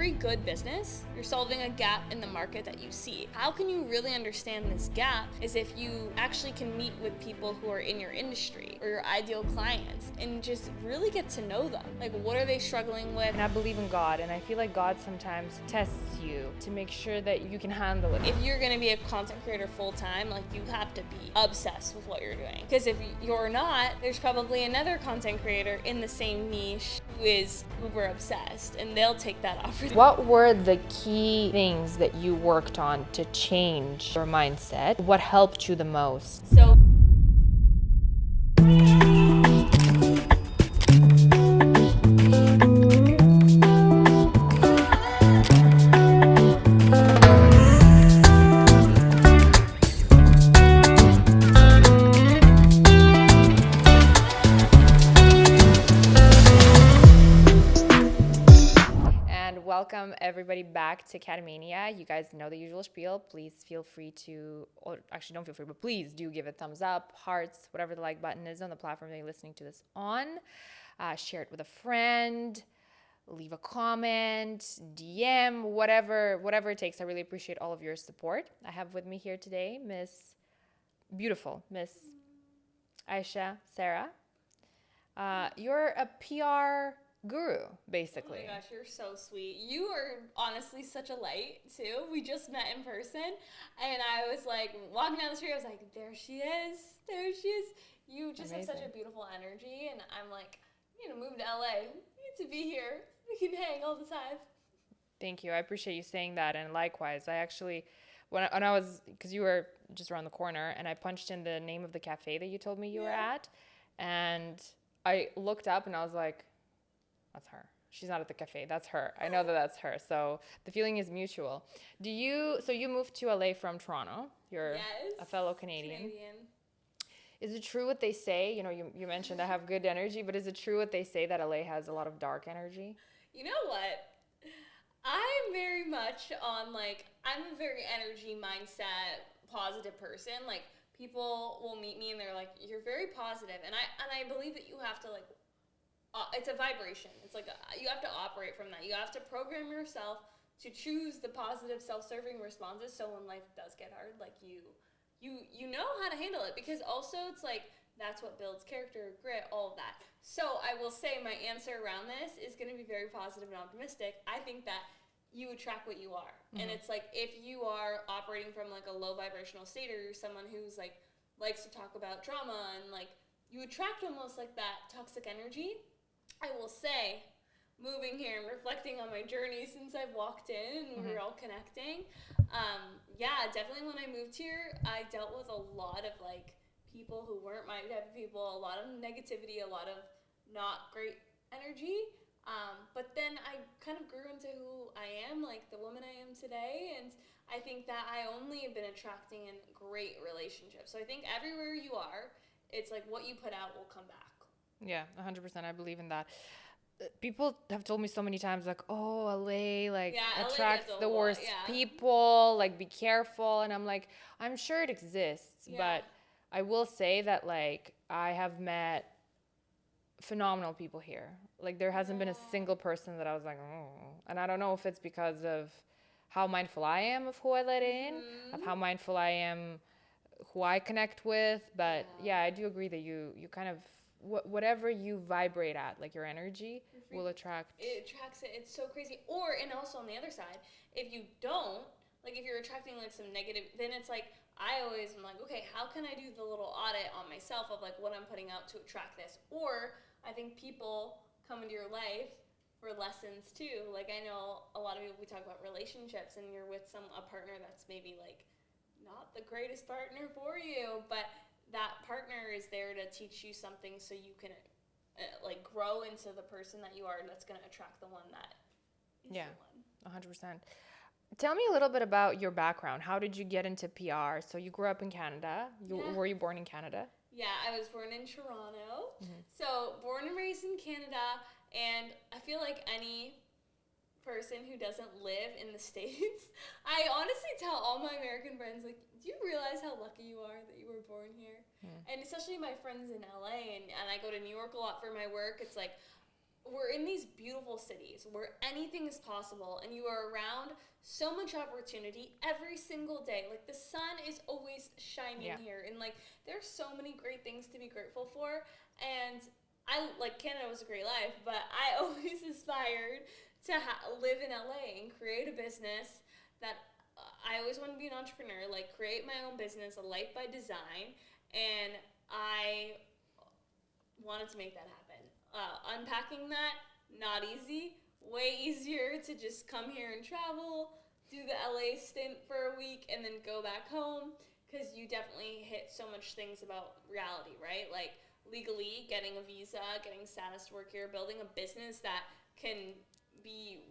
every good business, you're solving a gap in the market that you see. How can you really understand this gap is if you actually can meet with people who are in your industry or your ideal clients and just really get to know them. Like, what are they struggling with? And I believe in God, and I feel like God sometimes tests you to make sure that you can handle it. If you're gonna be a content creator full time, like, you have to be obsessed with what you're doing. Because if you're not, there's probably another content creator in the same niche who is uber obsessed, and they'll take that opportunity. What were the key things that you worked on to change your mindset? What helped you the most? So welcome everybody back to CATAMANIA. You guys know the usual spiel. Please feel free to, or actually don't feel free, but please do give it thumbs up, hearts, whatever the like button is on the platform that you're listening to this on. Share it with a friend, leave a comment, DM, whatever it takes. I really appreciate all of your support. I have with me here today Miss Ayesha Sehra. You're a PR guru, basically. Oh my gosh, you're so sweet. You are honestly such a light, too. We just met in person, and I was like, walking down the street, I was like, there she is. You just have such a beautiful energy, and I'm like, you need to move to LA. You need to be here. We can hang all the time. Thank you. I appreciate you saying that, and likewise. I actually, when I was, because you were just around the corner, and I punched in the name of the cafe that you told me you were at, and I looked up, and I was like, that's her. She's not at the cafe. That's her. I know that that's her. So the feeling is mutual. So you moved to LA from Toronto. You're a fellow Canadian. Is it true what they say? You know, you mentioned I have good energy, but is it true what they say that LA has a lot of dark energy? You know what? I'm very much on, like, I'm a very energy mindset, positive person. Like, people will meet me and they're like, you're very positive. And I believe that you have to, like, it's a vibration. It's like you have to operate from that. You have to program yourself to choose the positive self-serving responses, so when life does get hard, like you know how to handle it, because also it's like that's what builds character, grit, all of that. So I will say my answer around this is going to be very positive and optimistic. I think that you attract what you are. Mm-hmm. And it's like if you are operating from like a low vibrational state, or you're someone who's like likes to talk about drama, and like you attract almost like that toxic energy. I will say, moving here and reflecting on my journey since I've walked in and we're all connecting, definitely when I moved here, I dealt with a lot of like people who weren't my type of people, a lot of negativity, a lot of not great energy. But then I kind of grew into who I am, like the woman I am today, and I think that I only have been attracting in great relationships. So I think everywhere you are, it's like what you put out will come back. Yeah, 100%. I believe in that. People have told me so many times, like, oh, LA, like, attracts the worst people, like, be careful. And I'm like, I'm sure it exists. But I will say that, like, I have met phenomenal people here. Like, there hasn't been a single person that I was like, oh. And I don't know if it's because of how mindful I am of who I let in, of how mindful I am who I connect with. But, I do agree that you kind of, whatever you vibrate at, like your energy will attract. It attracts it. It's so crazy. And also on the other side, if you don't, like if you're attracting like some negative, then it's like, I always am like, okay, how can I do the little audit on myself of like what I'm putting out to attract this? Or I think people come into your life for lessons too. Like I know a lot of people, we talk about relationships and you're with a partner that's maybe like not the greatest partner for you, but that partner is there to teach you something so you can like grow into the person that you are, and that's going to attract the one that is the one. 100%. Tell me a little bit about your background. How did you get into PR? So you grew up in Canada. Were you born in Canada? Yeah, I was born in Toronto. So born and raised in Canada, and I feel like any person who doesn't live in the States, I honestly tell all my American friends, like, do you realize how lucky you are that you were born here? And especially my friends in LA, and I go to New York a lot for my work. It's like, we're in these beautiful cities where anything is possible and you are around so much opportunity every single day. Like the sun is always shining here, and like there's so many great things to be grateful for. And I like Canada was a great life, but I always aspired to live in LA and create a business that I always wanted to be an entrepreneur, like create my own business, a life by design, and I wanted to make that happen. Unpacking that, not easy. Way easier to just come here and travel, do the LA stint for a week, and then go back home, because you definitely hit so much things about reality, right? Like legally getting a visa, getting status to work here, building a business that can be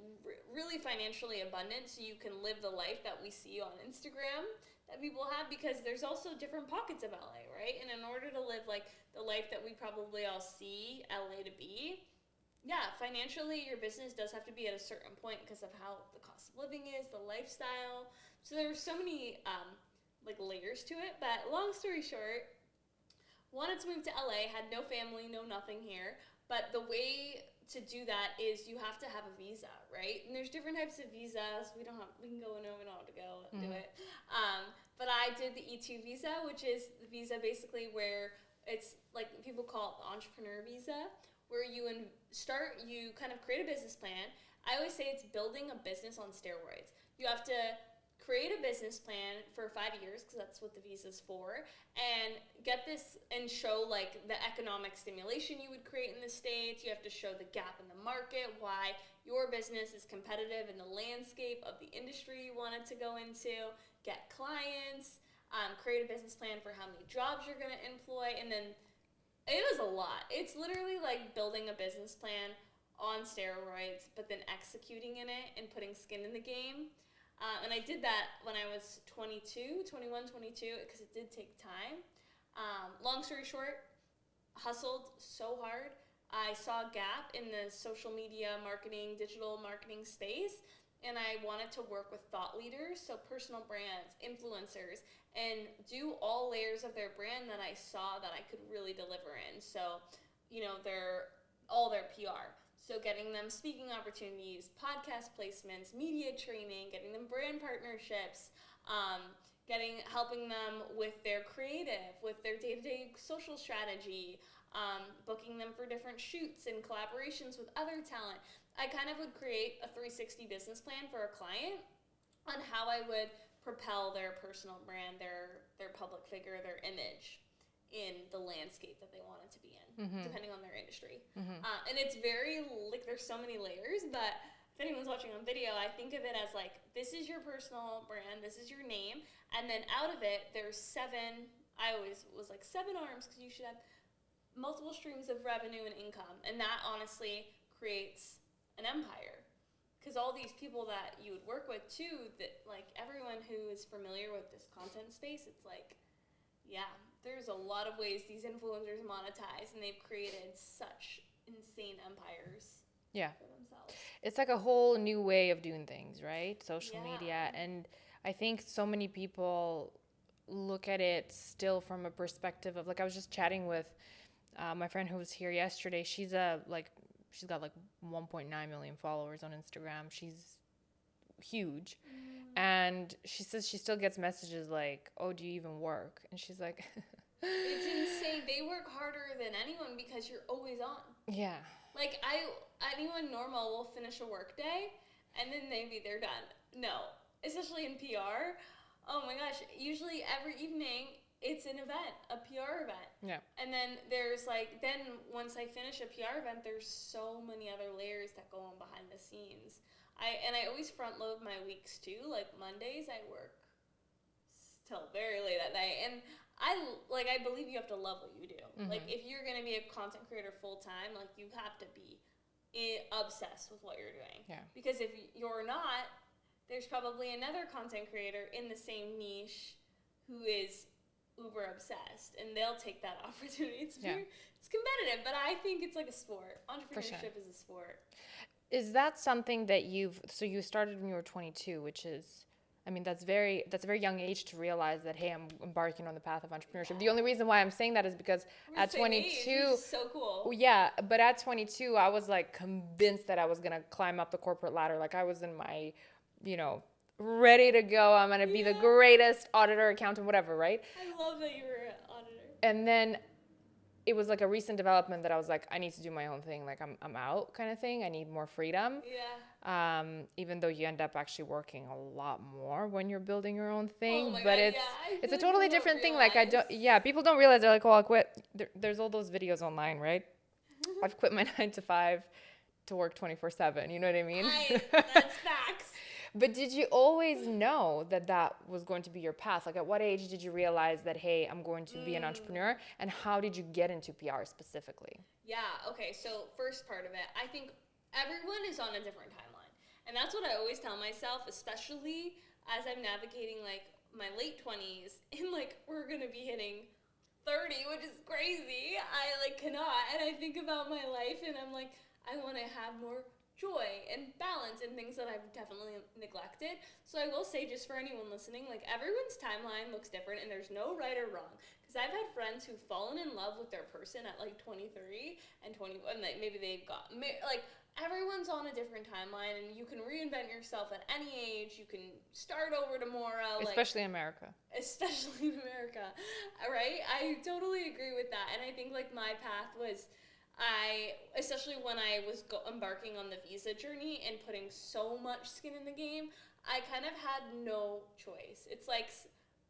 really financially abundant so you can live the life that we see on Instagram that people have, because there's also different pockets of LA, right? And in order to live like the life that we probably all see LA to be, yeah, financially your business does have to be at a certain point because of how the cost of living is, the lifestyle. So there's so many like layers to it, but long story short, wanted to move to LA, had no family, no nothing here, but the way to do that is you have to have a visa, right? And there's different types of visas. We can go in over and on to go and do it. But I did the E2 visa, which is the visa basically where it's like people call it the entrepreneur visa, where you kind of create a business plan. I always say it's building a business on steroids. You have to create a business plan for 5 years, because that's what the visa's for, and get this and show like the economic stimulation you would create in the States. You have to show the gap in the market, why your business is competitive in the landscape of the industry you wanted to go into, get clients, create a business plan for how many jobs you're going to employ, and then it was a lot. It's literally like building a business plan on steroids, but then executing in it and putting skin in the game. And I did that when I was 21, 22, because it did take time. Long story short, hustled so hard. I saw a gap in the social media marketing, digital marketing space, and I wanted to work with thought leaders, so personal brands, influencers, and do all layers of their brand that I saw that I could really deliver in. So, all their PR. So getting them speaking opportunities, podcast placements, media training, getting them brand partnerships, helping them with their creative, with their day-to-day social strategy, booking them for different shoots and collaborations with other talent. I kind of would create a 360 business plan for a client on how I would propel their personal brand, their public figure, their image in the landscape that they wanted to be in, depending on their industry. And it's very, like, there's so many layers, but if anyone's watching on video, I think of it as, like, this is your personal brand, this is your name, and then out of it, there's 7 arms, because you should have multiple streams of revenue and income, and that honestly creates an empire. Because all these people that you would work with, too, that, like, everyone who is familiar with this content space, it's like, yeah, there's a lot of ways these influencers monetize, and they've created such insane empires for themselves. It's like a whole new way of doing things, right? Social media. And I think so many people look at it still from a perspective of, like, I was just chatting with my friend who was here yesterday. She's got like 1.9 million followers on Instagram. She's huge. And she says she still gets messages like, oh, do you even work? And she's like... It's insane. They work harder than anyone because you're always on. Yeah. Like, anyone normal will finish a work day, and then maybe they're done. No. Especially in PR. Oh my gosh. Usually every evening, it's an event, a PR event. Yeah. And then there's once I finish a PR event, there's so many other layers that go on behind the scenes. I always front load my weeks too. Like Mondays, I work till very late at night, and I believe you have to love what you do. Like if you're gonna be a content creator full time, like you have to be obsessed with what you're doing. Yeah. Because if you're not, there's probably another content creator in the same niche who is uber obsessed, and they'll take that opportunity. It's competitive, but I think it's like a sport. Entrepreneurship is a sport. Is that something that you started when you were 22, which is I mean, that's a very young age to realize that, hey, I'm embarking on the path of entrepreneurship. The only reason why I'm saying that is because at 22, so cool. Yeah, but at 22, I was like convinced that I was gonna climb up the corporate ladder. Like I was in my, ready to go. I'm gonna be the greatest auditor, accountant, whatever, right? I love that you were an auditor. And then it was like a recent development that I was like, I need to do my own thing. Like I'm out kind of thing. I need more freedom. Yeah. Even though you end up actually working a lot more when you're building your own thing, oh my but God, it's a totally different thing. Like people don't realize. They're like, well, I'll quit. There's all those videos online, right? I've quit my 9 to 5 to work 24/7. You know what I mean? That's facts. But did you always know that was going to be your path? Like, at what age did you realize that, hey, I'm going to be an entrepreneur? And how did you get into PR specifically? Yeah, okay, so first part of it, I think everyone is on a different timeline. And that's what I always tell myself, especially as I'm navigating, like, my late 20s. And, like, we're going to be hitting 30, which is crazy. I, like, cannot. And I think about my life, and I'm like, I want to have more joy and balance and things that I've definitely neglected. So I will say, just for anyone listening, like everyone's timeline looks different and there's no right or wrong. Because I've had friends who've fallen in love with their person at like 23 and 21, like maybe they've got, like everyone's on a different timeline and you can reinvent yourself at any age. You can start over tomorrow. Especially in America. Especially in America, right? I totally agree with that. And I think like my path was, especially when I was embarking on the visa journey and putting so much skin in the game, I kind of had no choice. It's like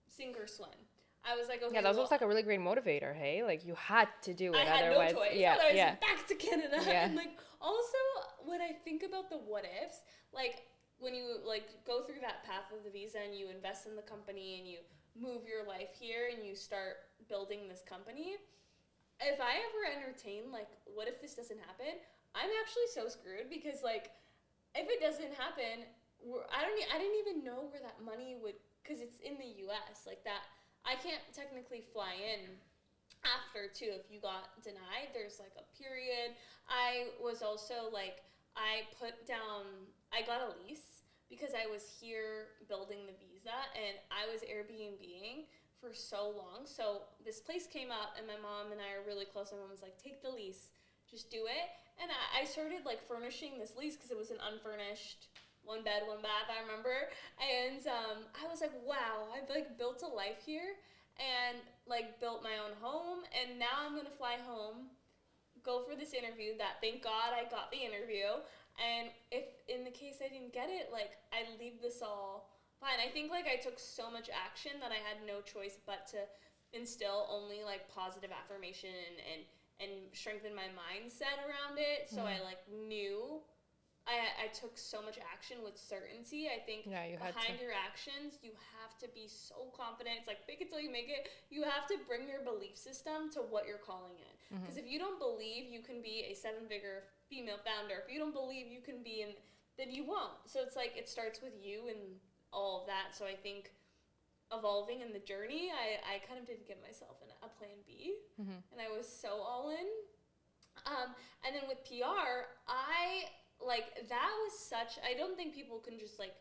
sink or swim. I was like, okay. Yeah, that was like a really great motivator, hey? Like you had to do it, I had otherwise. No choice. Yeah, otherwise back to Canada. Yeah. And like also when I think about the what ifs, like when you like go through that path of the visa and you invest in the company and you move your life here and you start building this company. If I ever entertain, like, what if this doesn't happen? I'm actually so screwed because, like, if it doesn't happen, I didn't even know where that money would, because it's in the U.S. Like, that, I can't technically fly in after, too. If you got denied, there's, like, a period. I was also, like, I got a lease because I was here building the visa, and I was Airbnb-ing for so long. So this place came up and my mom and I are really close. My mom was like, take the lease, just do it. And I started like furnishing this lease because it was an unfurnished 1 bed, 1 bath, I remember. And I was like, wow, I've like built a life here and like built my own home. And now I'm going to fly home, go for this interview that thank God I got the interview. And if in the case I didn't get it, like I'd leave this all fine. I think like I took so much action that I had no choice but to instill only like positive affirmation and strengthen my mindset around it. So I like knew I took so much action with certainty. I think behind your actions, you have to be so confident. It's like fake it till you make it. You have to bring your belief system to what you're calling it. Because if you don't believe you can be a 7-figure female founder, if you don't believe you can be then you won't. So it's like it starts with you and all of that. So I think evolving in the journey, I kind of didn't give myself a plan B, and I was so all in. And then with PR, I don't think people can just like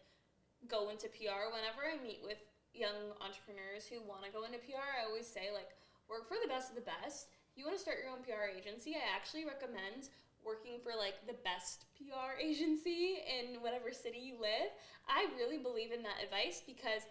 go into PR. Whenever I meet with young entrepreneurs who want to go into PR, I always say like, work for the best of the best. You want to start your own PR agency, I actually recommend working for like the best PR agency in whatever city you live. I really believe in that advice because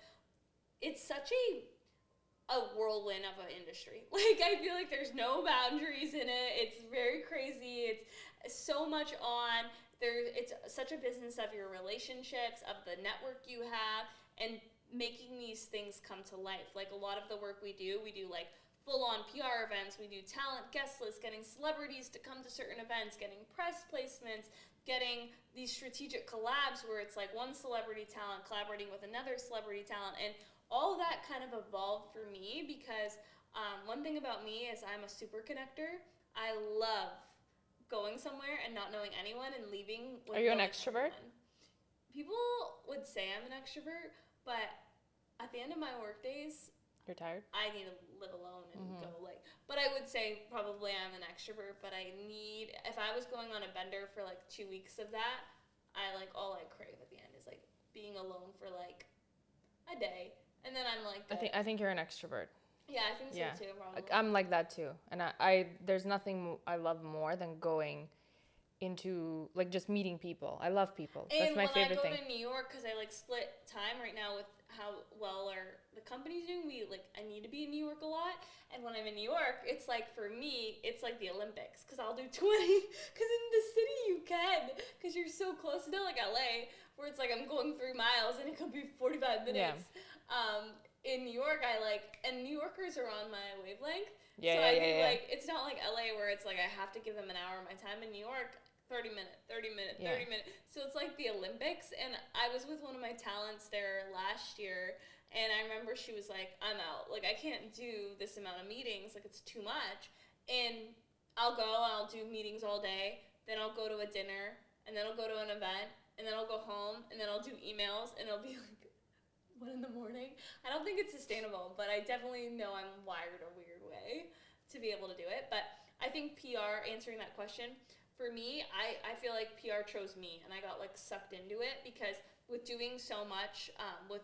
it's such a whirlwind of an industry. Like I feel like there's no boundaries in it. It's very crazy. It's so much on there. It's such a business of your relationships, of the network you have, and making these things come to life. Like a lot of the work we do like full-on PR events, we do talent guest lists, getting celebrities to come to certain events, getting press placements, getting these strategic collabs where it's like one celebrity talent collaborating with another celebrity talent, and all that kind of evolved for me because one thing about me is I'm a super connector. I love going somewhere and not knowing anyone and leaving with Are you an extrovert? Anyone. People would say I'm an extrovert, but at the end of my work days, you're tired? I need to live alone and go like, but I would say probably I'm an extrovert, but if I was going on a bender for like 2 weeks of that, all I crave at the end is like being alone for like a day. And then I'm like, good. I think you're an extrovert. Yeah, I think so too, probably. I'm like that too. And I there's nothing I love more than going into, like, just meeting people. I love people. That's my favorite thing. And when I go to New York, because I, like, split time right now with how well the company's doing, I need to be in New York a lot. And when I'm in New York, it's like, for me, it's like the Olympics, because I'll do 20, because in the city you can, because you're so close. It's not like LA, where it's like I'm going 3 miles and it could be 45 minutes. Yeah. In New York, and New Yorkers are on my wavelength. Yeah, so I think, like, it's not like LA where it's like I have to give them an hour of my time. In New York, 30 minutes. So it's like the Olympics. And I was with one of my talents there last year, and I remember she was like, I'm out. Like, I can't do this amount of meetings. Like, it's too much. And I'll go and I'll do meetings all day. Then I'll go to a dinner, and then I'll go to an event, and then I'll go home, and then I'll do emails, and it'll be like 1 a.m. I don't think it's sustainable, but I definitely know I'm wired a weird way to be able to do it. But I think PR, answering that question, for me, I feel like PR chose me, and I got, like, sucked into it, because with doing so much with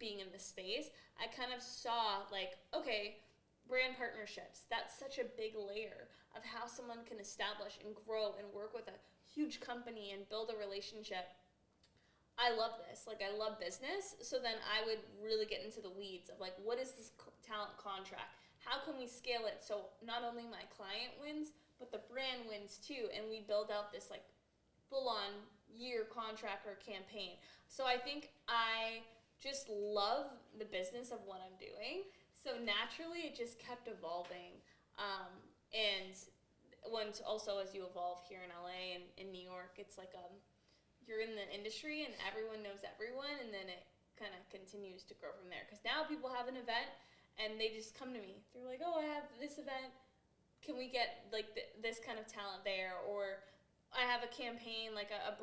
being in the space, I kind of saw, like, okay, brand partnerships, that's such a big layer of how someone can establish and grow and work with a huge company and build a relationship. I love this. Like, I love business. So then I would really get into the weeds of, like, what is this talent contract? How can we scale it so not only my client wins, but the brand wins too? And we build out this, like, full-on year contract or campaign. So I think I just love the business of what I'm doing. So naturally, it just kept evolving. And once also as you evolve here in LA and in New York, it's like you're in the industry and everyone knows everyone, and then it kind of continues to grow from there. Because now people have an event and they just come to me. They're like, oh, I have this event. Can we get, like, this kind of talent there? Or I have a campaign, like a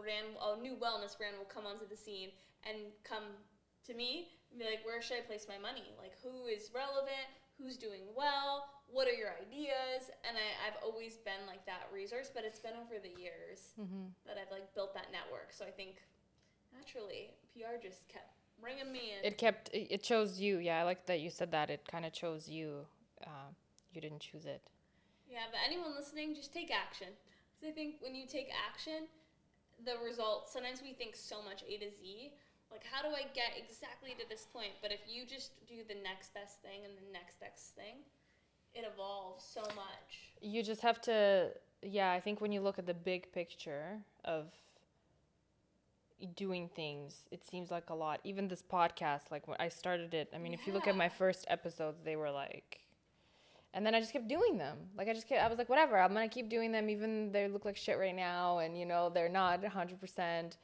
new wellness brand will come onto the scene and come to me and be like, where should I place my money? Like, who is relevant? Who's doing well? What are your ideas? And I've always been, like, that resource, but it's been over the years that I've, like, built that network. So I think naturally PR just kept bringing me in. It chose you. Yeah, I like that you said that. It kind of chose you. You didn't choose it. Yeah, but anyone listening, just take action. Because I think when you take action, the results, sometimes we think so much A to Z. Like, how do I get exactly to this point? But if you just do the next best thing and the next best thing, it evolves so much. You just have to, I think when you look at the big picture of doing things, it seems like a lot. Even this podcast, like, when I started it, I mean, if you look at my first episodes, they were like, and then I just kept doing them. Like, I was like, whatever, I'm going to keep doing them, even they look like shit right now, and, they're not 100%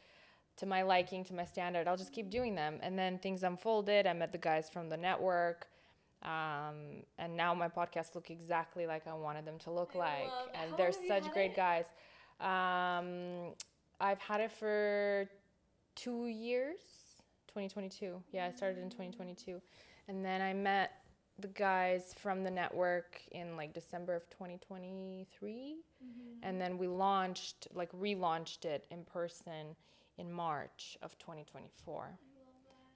to my liking, to my standard. I'll just keep doing them. And then things unfolded. I met the guys from the network. And now my podcasts look exactly like I wanted them to look like. And they're such great guys. I've had it for 2 years, 2022. Yeah, I started in 2022. And then I met the guys from the network in, like, December of 2023. And then we relaunched it in person in March of 2024.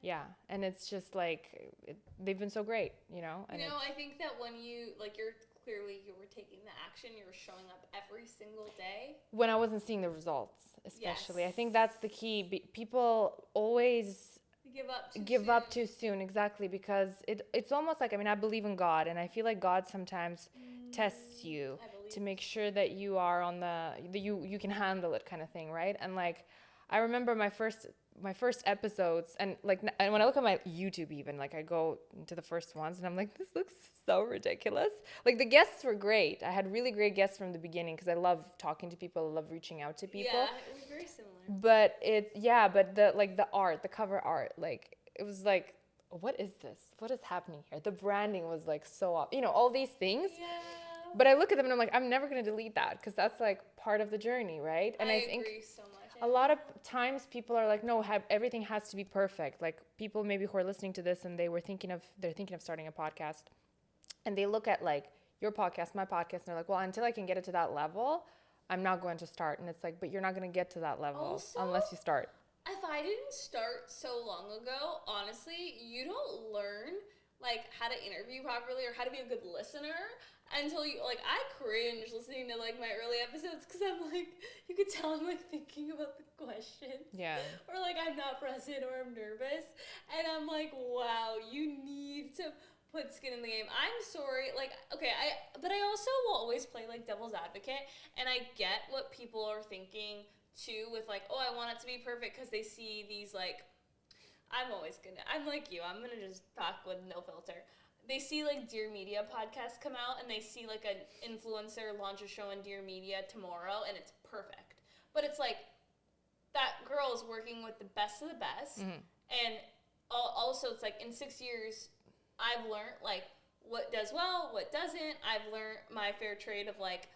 Yeah, and it's just like they've been so great, And I think that when you, like, you were taking the action, you were showing up every single day. When I wasn't seeing the results, especially. Yes. I think that's the key. People always give up too soon, exactly, because it's almost like, I mean, I believe in God, and I feel like God sometimes tests you to make sure that you are on you can handle it kind of thing, right? And, like, I remember my first episodes, and, like, and when I look at my YouTube, even, like, I go into the first ones and I'm like, this looks so ridiculous. Like, the guests were great. I had really great guests from the beginning because I love talking to people. I love reaching out to people. Yeah, it was very similar. But the art, the cover art, like, it was like, what is this? What is happening here? The branding was, like, so off. All these things. Yeah. But I look at them and I'm like, I'm never going to delete that because that's, like, part of the journey, right? And I think agree so much. A lot of times people are like, no, everything has to be perfect. Like, people maybe who are listening to this and they're thinking of starting a podcast, and they look at, like, your podcast, my podcast, and they're like, well, until I can get it to that level, I'm not going to start. And it's like, but you're not going to get to that level unless you start. if I didn't start so long ago, honestly, you don't learn like how to interview properly or how to be a good listener until you like. I cringe listening to like my early episodes because I'm like, you could tell I'm like thinking about the questions. Yeah. Or like I'm not present or I'm nervous, and I'm like, wow, you need to put skin in the game. I'm sorry, like, okay, but I also will always play like devil's advocate, and I get what people are thinking too with like, oh, I want it to be perfect because they see these like, I'm like you, I'm gonna just talk with no filter. They see like Dear Media podcasts come out and they see like an influencer launch a show on Dear Media tomorrow and it's perfect. But it's like, that girl is working with the best of the best. Mm-hmm. And also it's like in 6 years, I've learned like what does well, what doesn't. I've learned my fair trade of like,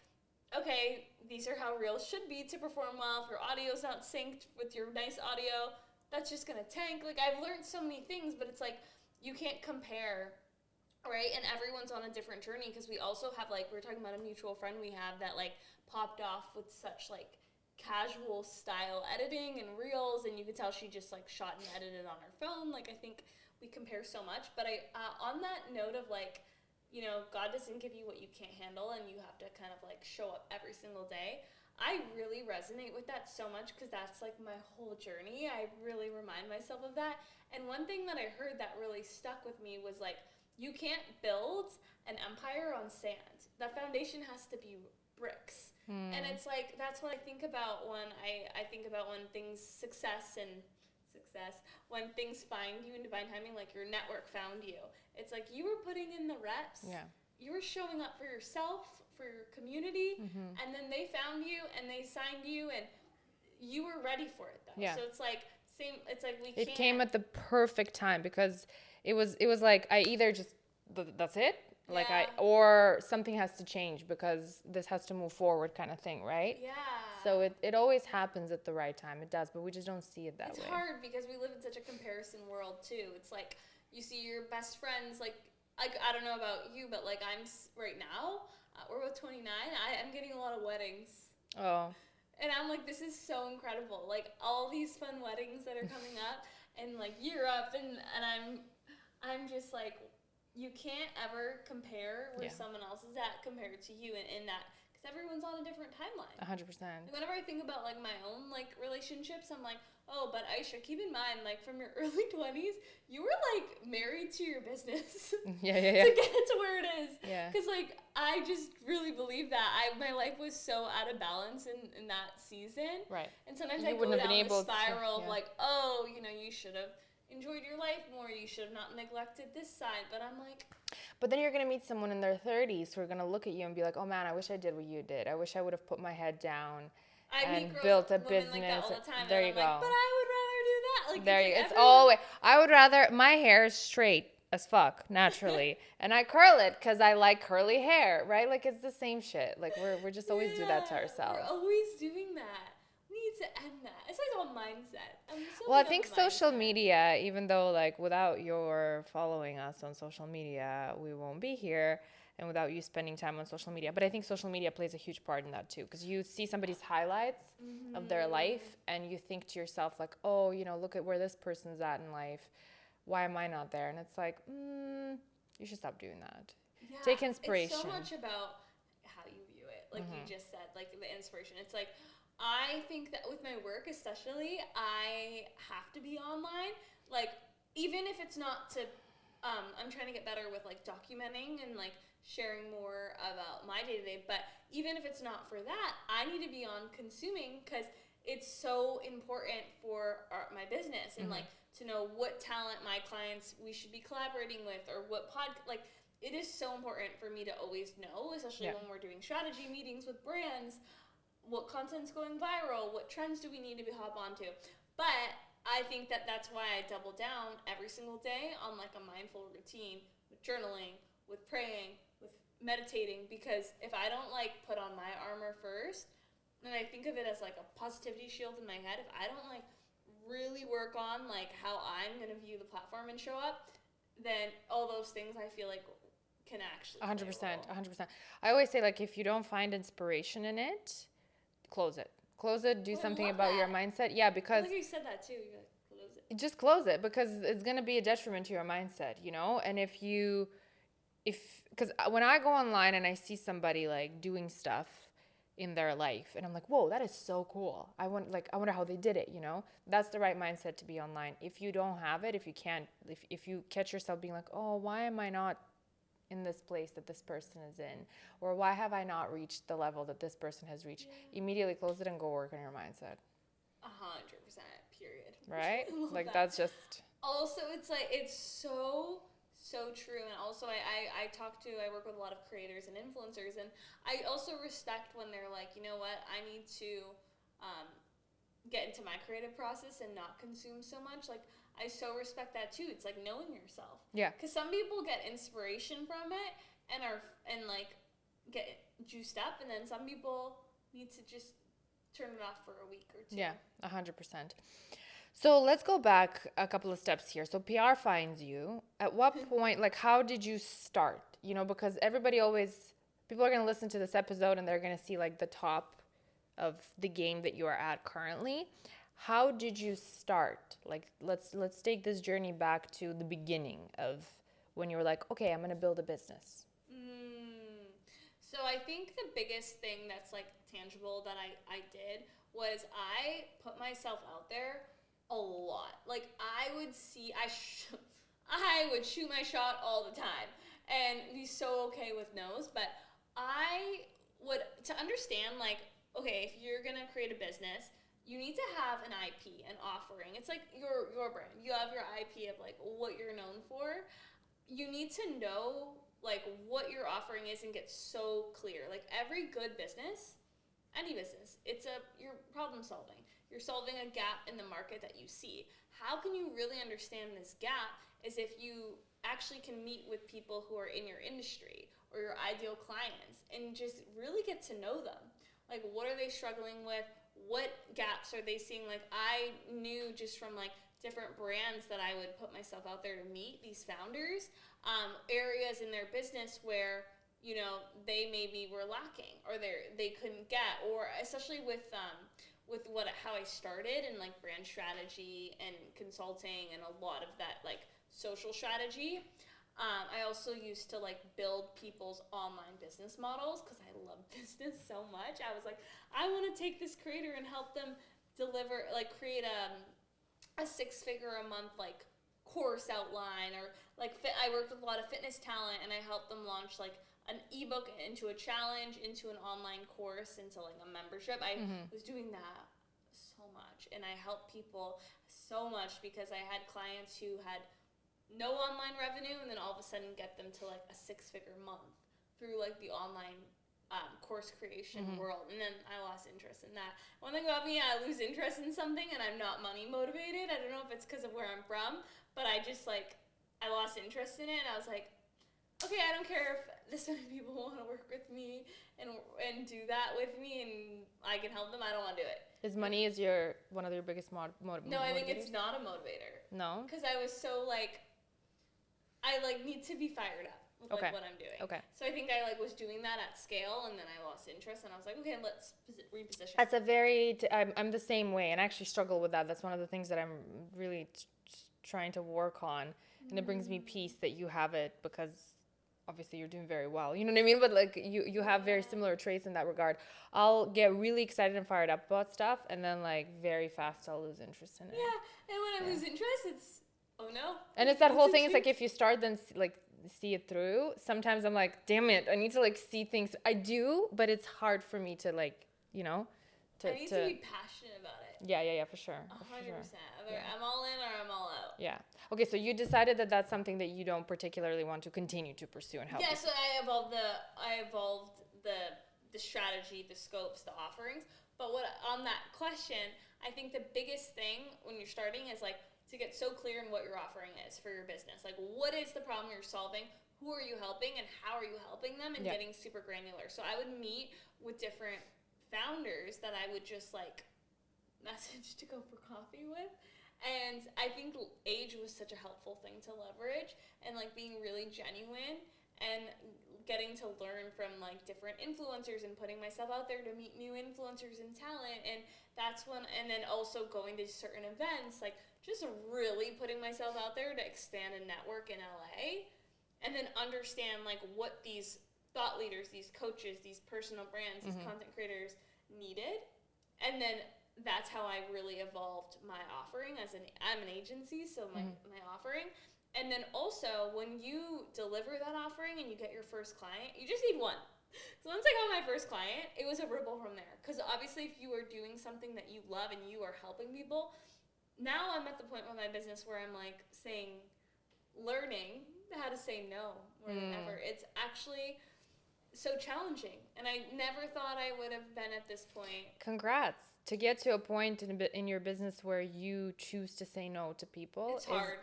okay, these are how reels should be to perform well. If your audio's not synced with your nice audio, that's just gonna tank. Like I've learned so many things, but it's like you can't compare, right? And everyone's on a different journey because we also have like, we were talking about a mutual friend we have that like popped off with such like casual style editing and reels, and you could tell she just like shot and edited on her phone. Like I think we compare so much, but I on that note of like, you know, God doesn't give you what you can't handle and you have to kind of like show up every single day. I really resonate with that so much because that's like my whole journey. I really remind myself of that. And one thing that I heard that really stuck with me was like, you can't build an empire on sand. The foundation has to be bricks. And it's like, that's what I think about when I think about when things, when things find you in divine timing, like your network found you. It's like you were putting in the reps. Yeah. You were showing up for yourself, for your community, and then they found you and they signed you and you were ready for it though. Yeah. So it's like it came at the perfect time because it was like I either just that's it, like or something has to change because this has to move forward kind of thing, right? Yeah. So it always happens at the right time. It does, but we just don't see it that way. It's hard because we live in such a comparison world too. It's like you see your best friends, like I don't know about you, but like I'm right now, we're both 29. I'm getting a lot of weddings. Oh. And I'm like, this is so incredible. Like all these fun weddings that are coming up, and like Europe, and I'm just like, you can't ever compare where someone else is at compared to you in that, because everyone's on a different timeline. 100%. Whenever I think about like my own like relationships, I'm like, oh, but Ayesha, keep in mind, like from your early 20s, you were like married to your business. Yeah. To get to where it is. Yeah. Because like I just really believe that my life was so out of balance in that season. Right. And sometimes I go down the spiral of like, oh, you know, you should have enjoyed your life more. You should have not neglected this side. But I'm like. But then you're going to meet someone in their 30s who are going to look at you and be like, oh man, I wish I did what you did. I wish I would have put my head down. And built a business. Like that all the time, there you go. Like, but I would rather do that. Like there you go. It's always. I would rather. My hair is straight as fuck naturally, and I curl it because I like curly hair, right? Like it's the same shit. Like we're just always do that to ourselves. We're always doing that. We need to end that. It's like a mindset. Well, I think social media, even though like without your following us on social media, we won't be here. And without you spending time on social media. But I think social media plays a huge part in that too. Because you see somebody's highlights of their life and you think to yourself like, oh, you know, look at where this person's at in life. Why am I not there? And it's like, you should stop doing that. Yeah, take inspiration. It's so much about how you view it. Like you just said, like the inspiration. It's like, I think that with my work especially, I have to be online. Like, even if it's not to, I'm trying to get better with like documenting and like, sharing more about my day-to-day, but even if it's not for that, I need to be on consuming because it's so important for my business and like to know what talent my clients we should be collaborating with or what like it is so important for me to always know, especially when we're doing strategy meetings with brands, what content's going viral, what trends do we need to hop onto. But I think that that's why I double down every single day on like a mindful routine with journaling, with praying, with meditating, because if I don't like put on my armor first, and I think of it as like a positivity shield in my head, if I don't like really work on like how I'm gonna view the platform and show up, then all those things I feel like can actually 100%. I always say like if you don't find inspiration in it, close it close it, do something about your mindset. Yeah, because like you said that too. You're like, close it. Just close it, because it's going to be a detriment to your mindset, you know? And because when I go online and I see somebody like doing stuff in their life and I'm like, whoa, that is so cool. I wonder how they did it, you know? That's the right mindset to be online. If you don't have it, if you catch yourself being like, oh, why am I not in this place that this person is in? Or why have I not reached the level that this person has reached? Immediately close it and go work on your mindset. 100%, period. Right? Like that's just... Also, it's like, it's so true. And also I work with a lot of creators and influencers, and I also respect when they're like, you know what, I need to get into my creative process and not consume so much. Like, I so respect that too. It's like knowing yourself. Yeah. Because some people get inspiration from it and like get juiced up, and then some people need to just turn it off for a week or two. Yeah, 100%. So let's go back a couple of steps here. So PR finds you. At what point, like, how did you start? You know, because people are going to listen to this episode and they're going to see like the top of the game that you are at currently. How did you start? Like, let's take this journey back to the beginning of when you were like, okay, I'm going to build a business. So I think the biggest thing that's like tangible that I did was I put myself out there a lot. Like, I would shoot my shot all the time and be so okay with no's, but to understand, like, okay, if you're gonna create a business, you need to have an IP, an offering. It's like your brand. You have your IP of like what you're known for. You need to know like what your offering is and get so clear. Like, every good business, any business, you're problem solving. You're solving a gap in the market that you see. How can you really understand this gap is if you actually can meet with people who are in your industry or your ideal clients and just really get to know them. Like, what are they struggling with? What gaps are they seeing? Like, I knew just from like different brands that I would put myself out there to meet these founders, areas in their business where, you know, they maybe were lacking or they couldn't get, or especially with how I started and like brand strategy and consulting and a lot of that like social strategy. I also used to like build people's online business models because I love business so much. I was like, I want to take this creator and help them create a 6-figure a month like course outline, or like I worked with a lot of fitness talent and I helped them launch like an ebook into a challenge, into an online course, into like a membership. I was doing that so much, and I helped people so much because I had clients who had no online revenue, and then all of a sudden get them to like a 6-figure month through like the online course creation world. And then I lost interest in that. One thing about me, I lose interest in something and I'm not money motivated. I don't know if it's because of where I'm from, but I lost interest in it, and I was like, okay, I don't care if this many people want to work with me and do that with me and I can help them. I don't want to do it. Is money one of your biggest motivators? No, I think it's not a motivator. No? Because I was so like, I like need to be fired up with like what I'm doing. Okay. So I think I like was doing that at scale, and then I lost interest, and I was like, okay, let's reposition. That's I'm the same way, and I actually struggle with that. That's one of the things that I'm really trying to work on, and it brings me peace that you have it, because obviously you're doing very well. You know what I mean? But like you have very similar traits in that regard. I'll get really excited and fired up about stuff, and then like very fast I'll lose interest in it. Yeah, and when I lose interest, it's oh no. And it's that whole thing. It's like if you start, then like see it through. Sometimes I'm like, damn it, I need to like see things. I do, but it's hard for me to like, you know, I need to be passionate about it. Yeah, for sure. 100%. Either I'm all in or I'm all out. Yeah. Okay, so you decided that that's something that you don't particularly want to continue to pursue and help. Yeah, so I evolved the strategy, the scopes, the offerings. But on that question, I think the biggest thing when you're starting is like to get so clear in what your offering is for your business. Like, what is the problem you're solving? Who are you helping, and how are you helping them? And getting super granular. So I would meet with different founders that I would just like message to go for coffee with. And I think age was such a helpful thing to leverage, and like being really genuine and getting to learn from like different influencers and putting myself out there to meet new influencers and talent. And that's when, and then also going to certain events, like just really putting myself out there to expand a network in LA, and then understand like what these thought leaders, these coaches, these personal brands, these content creators needed. And then that's how I really evolved my offering I'm an agency, so my offering. And then also, when you deliver that offering and you get your first client, you just need one. So once I got my first client, it was a ripple from there. Because obviously, if you are doing something that you love and you are helping people, now I'm at the point with my business where I'm like learning how to say no more than ever. It's actually so challenging. And I never thought I would have been at this point. Congrats. To get to a point in your business where you choose to say no to people, it's hard.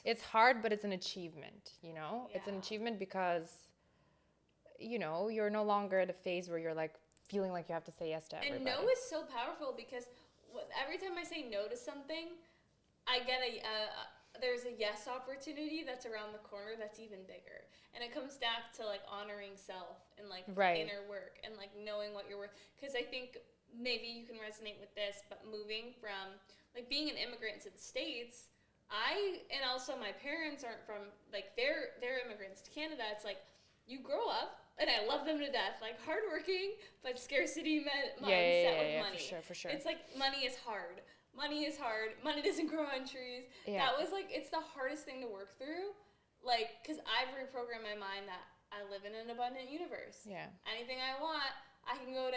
It's hard, but it's an achievement, you know? Yeah. It's an achievement because, you know, you're no longer at a phase where you're like feeling like you have to say yes to everybody. And no is so powerful because every time I say no to something, I get there's a yes opportunity that's around the corner that's even bigger. And it comes back to like honoring self and like inner work and like knowing what you're worth. Because I think maybe you can resonate with this, but moving from like being an immigrant to the States, and also my parents aren't from like they're immigrants to Canada. It's like you grow up, and I love them to death, like hardworking but scarcity mindset with money. For sure. It's like money is hard. Money is hard. Money doesn't grow on trees. Yeah. That was like it's the hardest thing to work through, like because I've reprogrammed my mind that I live in an abundant universe. Yeah. Anything I want, I can go to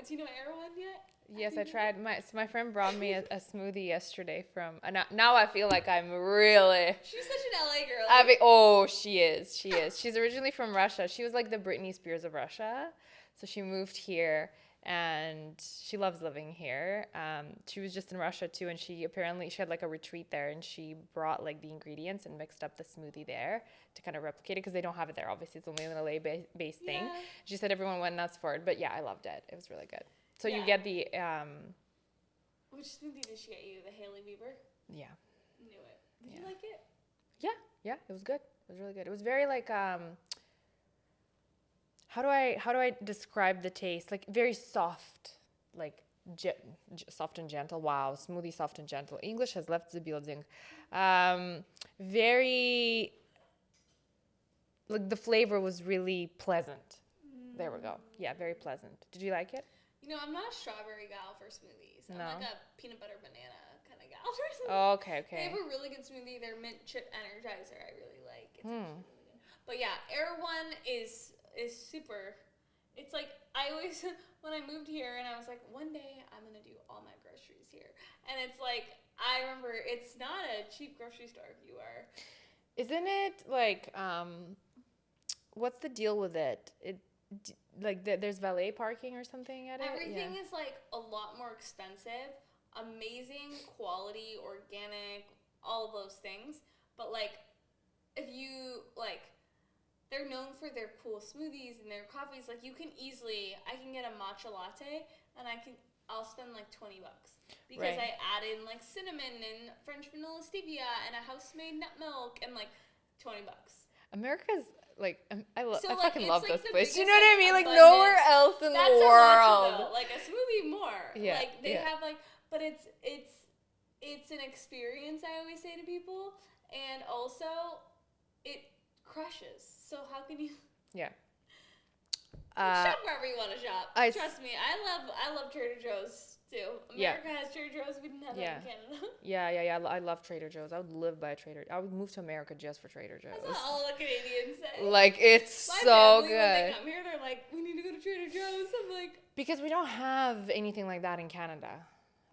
do you know Erewhon yet? Yes, I tried. My friend brought me a smoothie yesterday from. Now I feel like I'm really. She's such an LA girl. Oh, she is. She's originally from Russia. She was like the Britney Spears of Russia, so she moved here and she loves living here. She was just in Russia too, and she had like a retreat there, and she brought like the ingredients and mixed up the smoothie there to kind of replicate it because they don't have it there. Obviously, it's only an LA-based thing. She said everyone went nuts for it, but yeah, I loved it. It was really good. So you get the which smoothie did she get you? The Hailey Bieber? Yeah. Knew it. Did you like it? Yeah, it was good. It was really good. It was very like how do I describe the taste? Like very soft, like soft and gentle. Wow, smoothie soft and gentle. English has left the building. Very like the flavor was really pleasant. There we go. Yeah, very pleasant. Did you like it? You know, I'm not a strawberry gal for smoothies. I'm like a peanut butter banana kind of gal for smoothies. Oh, okay. They have a really good smoothie. Their mint chip energizer I really like. It's actually really good. But yeah, Erewhon is super. It's like I always when I moved here and I was like, one day I'm gonna do all my groceries here, and it's like I remember it's not a cheap grocery store if you are. Isn't it like what's the deal with it? There's valet parking or something at it? Everything is like a lot more expensive. Amazing quality, organic, all of those things. But like, if you like, they're known for their cool smoothies and their coffees. Like you can I can get a matcha latte and I'll spend like $20 because I add in like cinnamon and French vanilla stevia and a house-made nut milk and like $20. America's like I fucking love like this place. You know like, what I mean? Like nowhere else in the world. Matcha, though. Like a smoothie more. Yeah. Like they have like, but it's an experience. I always say to people, and also it crushes. So how can you? Yeah. Shop wherever you want to shop. Trust me, I love Trader Joe's too. America has Trader Joe's. We didn't have that in Canada. Yeah. I love Trader Joe's. I would live by I would move to America just for Trader Joe's. That's what all the Canadians say. Like it's My so family, good. When they come here, they're like, we need to go to Trader Joe's. I'm like, because we don't have anything like that in Canada.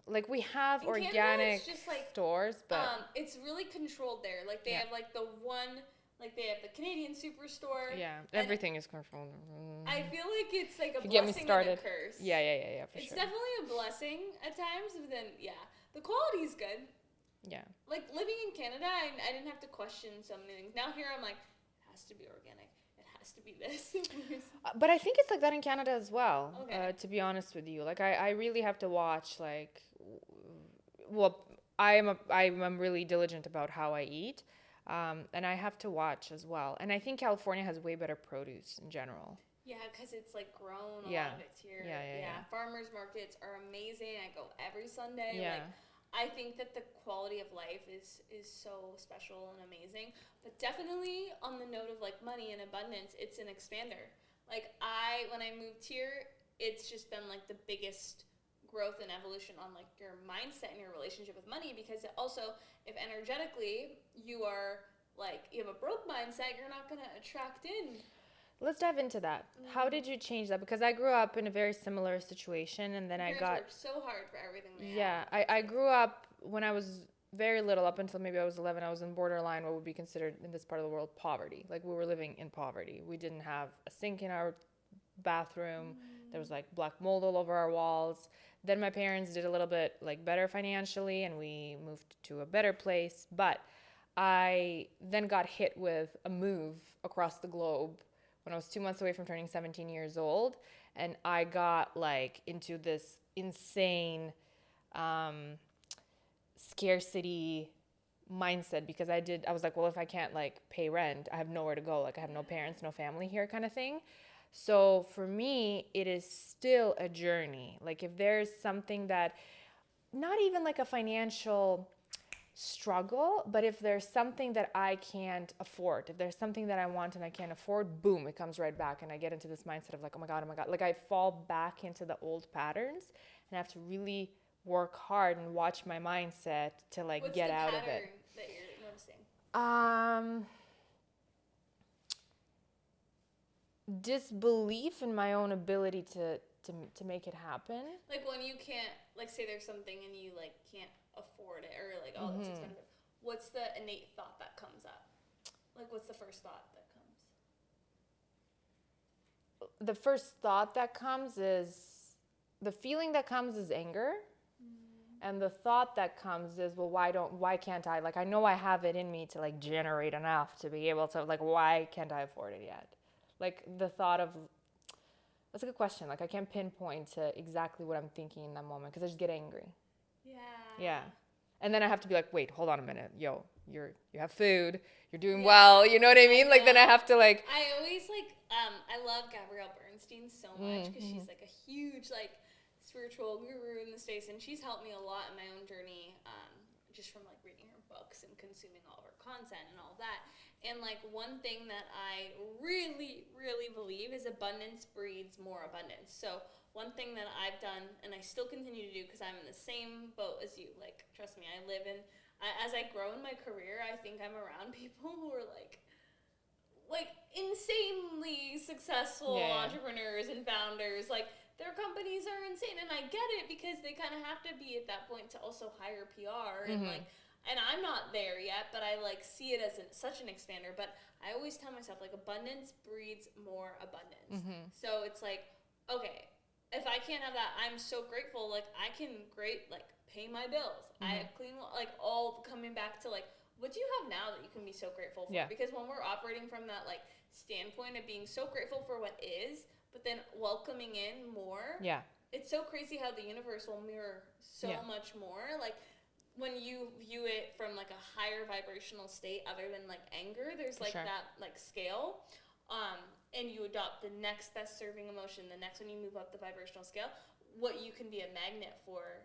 Like we have in organic Canada, it's just like, stores, but it's really controlled there. Like they have like the one. Like they have the Canadian Superstore. Yeah, everything is controlled. I feel like it's like a blessing get me started. and a curse. Yeah, for it's sure. It's definitely a blessing at times, but then the quality is good. Yeah. Like living in Canada, I didn't have to question so many things. Now here I'm like, it has to be organic. It has to be this. But I think it's like that in Canada as well. Okay. To be honest with you, like I really have to watch I'm really diligent about how I eat. And I have to watch as well. And I think California has way better produce in general. Yeah, because it's like grown. A lot of it's here. Yeah. Farmers markets are amazing. I go every Sunday. Yeah. Like, I think that the quality of life is so special and amazing. But definitely on the note of like money and abundance, it's an expander. Like when I moved here, it's just been like the biggest growth and evolution on like your mindset and your relationship with money, because also if energetically you are like you have a broke mindset, you're not going to attract in. Let's dive into that. How did you change that? Because I grew up in a very similar situation, and then I got worked so hard for everything they had. I grew up when I was very little, up until maybe I was 11. I was in borderline what would be considered in this part of the world poverty. Like, we were living in poverty. We didn't have a sink in our bathroom. There was like black mold all over our walls. Then my parents did a little bit like better financially, and we moved to a better place. But I then got hit with a move across the globe when I was 2 months away from turning 17 years old. And I got like into this insane scarcity mindset, because I was like, well, if I can't like pay rent, I have nowhere to go. Like, I have no parents, no family here, kind of thing. So for me, it is still a journey. Like, if there's something that, not even like a financial struggle, but if there's something that I can't afford, if there's something that I want and I can't afford, boom, it comes right back, and I get into this mindset of like, oh my god, like I fall back into the old patterns, and I have to really work hard and watch my mindset to like get out of it. What's the pattern that you're noticing? Disbelief in my own ability to make it happen. Like, when you can't, like, say there's something and you like can't afford it, or like, oh, that's expensive. What's the innate thought that comes up? Like, what's the first thought that comes? The first thought that comes is, the feeling that comes is anger. And the thought that comes is, well, why can't I? Like, I know I have it in me to like generate enough to be able to, like, why can't I afford it yet? Like, the thought of, that's a good question. Like, I can't pinpoint to exactly what I'm thinking in that moment, because I just get angry. Yeah. And then I have to be like, wait, hold on a minute. Yo, you have food. You're doing well. You know what I mean? Like, then I have to like. I always like, I love Gabrielle Bernstein so much, because she's like a huge like spiritual guru in the States, and she's helped me a lot in my own journey, just from like reading her books and consuming all of her content and all that. And like, one thing that I really, really believe is abundance breeds more abundance. So one thing that I've done, and I still continue to do, because I'm in the same boat as you, like, trust me, as I grow in my career, I think I'm around people who are like insanely successful entrepreneurs and founders. Like, their companies are insane, and I get it, because they kind of have to be at that point to also hire PR and like. And I'm not there yet, but I like see it as such an expander. But I always tell myself, like, abundance breeds more abundance. So it's like, okay, if I can't have that, I'm so grateful. Like, I can pay my bills. I have clean, like, all coming back to like, what do you have now that you can be so grateful for? Because when we're operating from that like standpoint of being so grateful for what is, but then welcoming in more. It's so crazy how the universe will mirror so much more. Like, when you view it from like a higher vibrational state other than like anger, there's like that like scale, and you adopt the next best serving emotion, the next one you move up the vibrational scale, what you can be a magnet for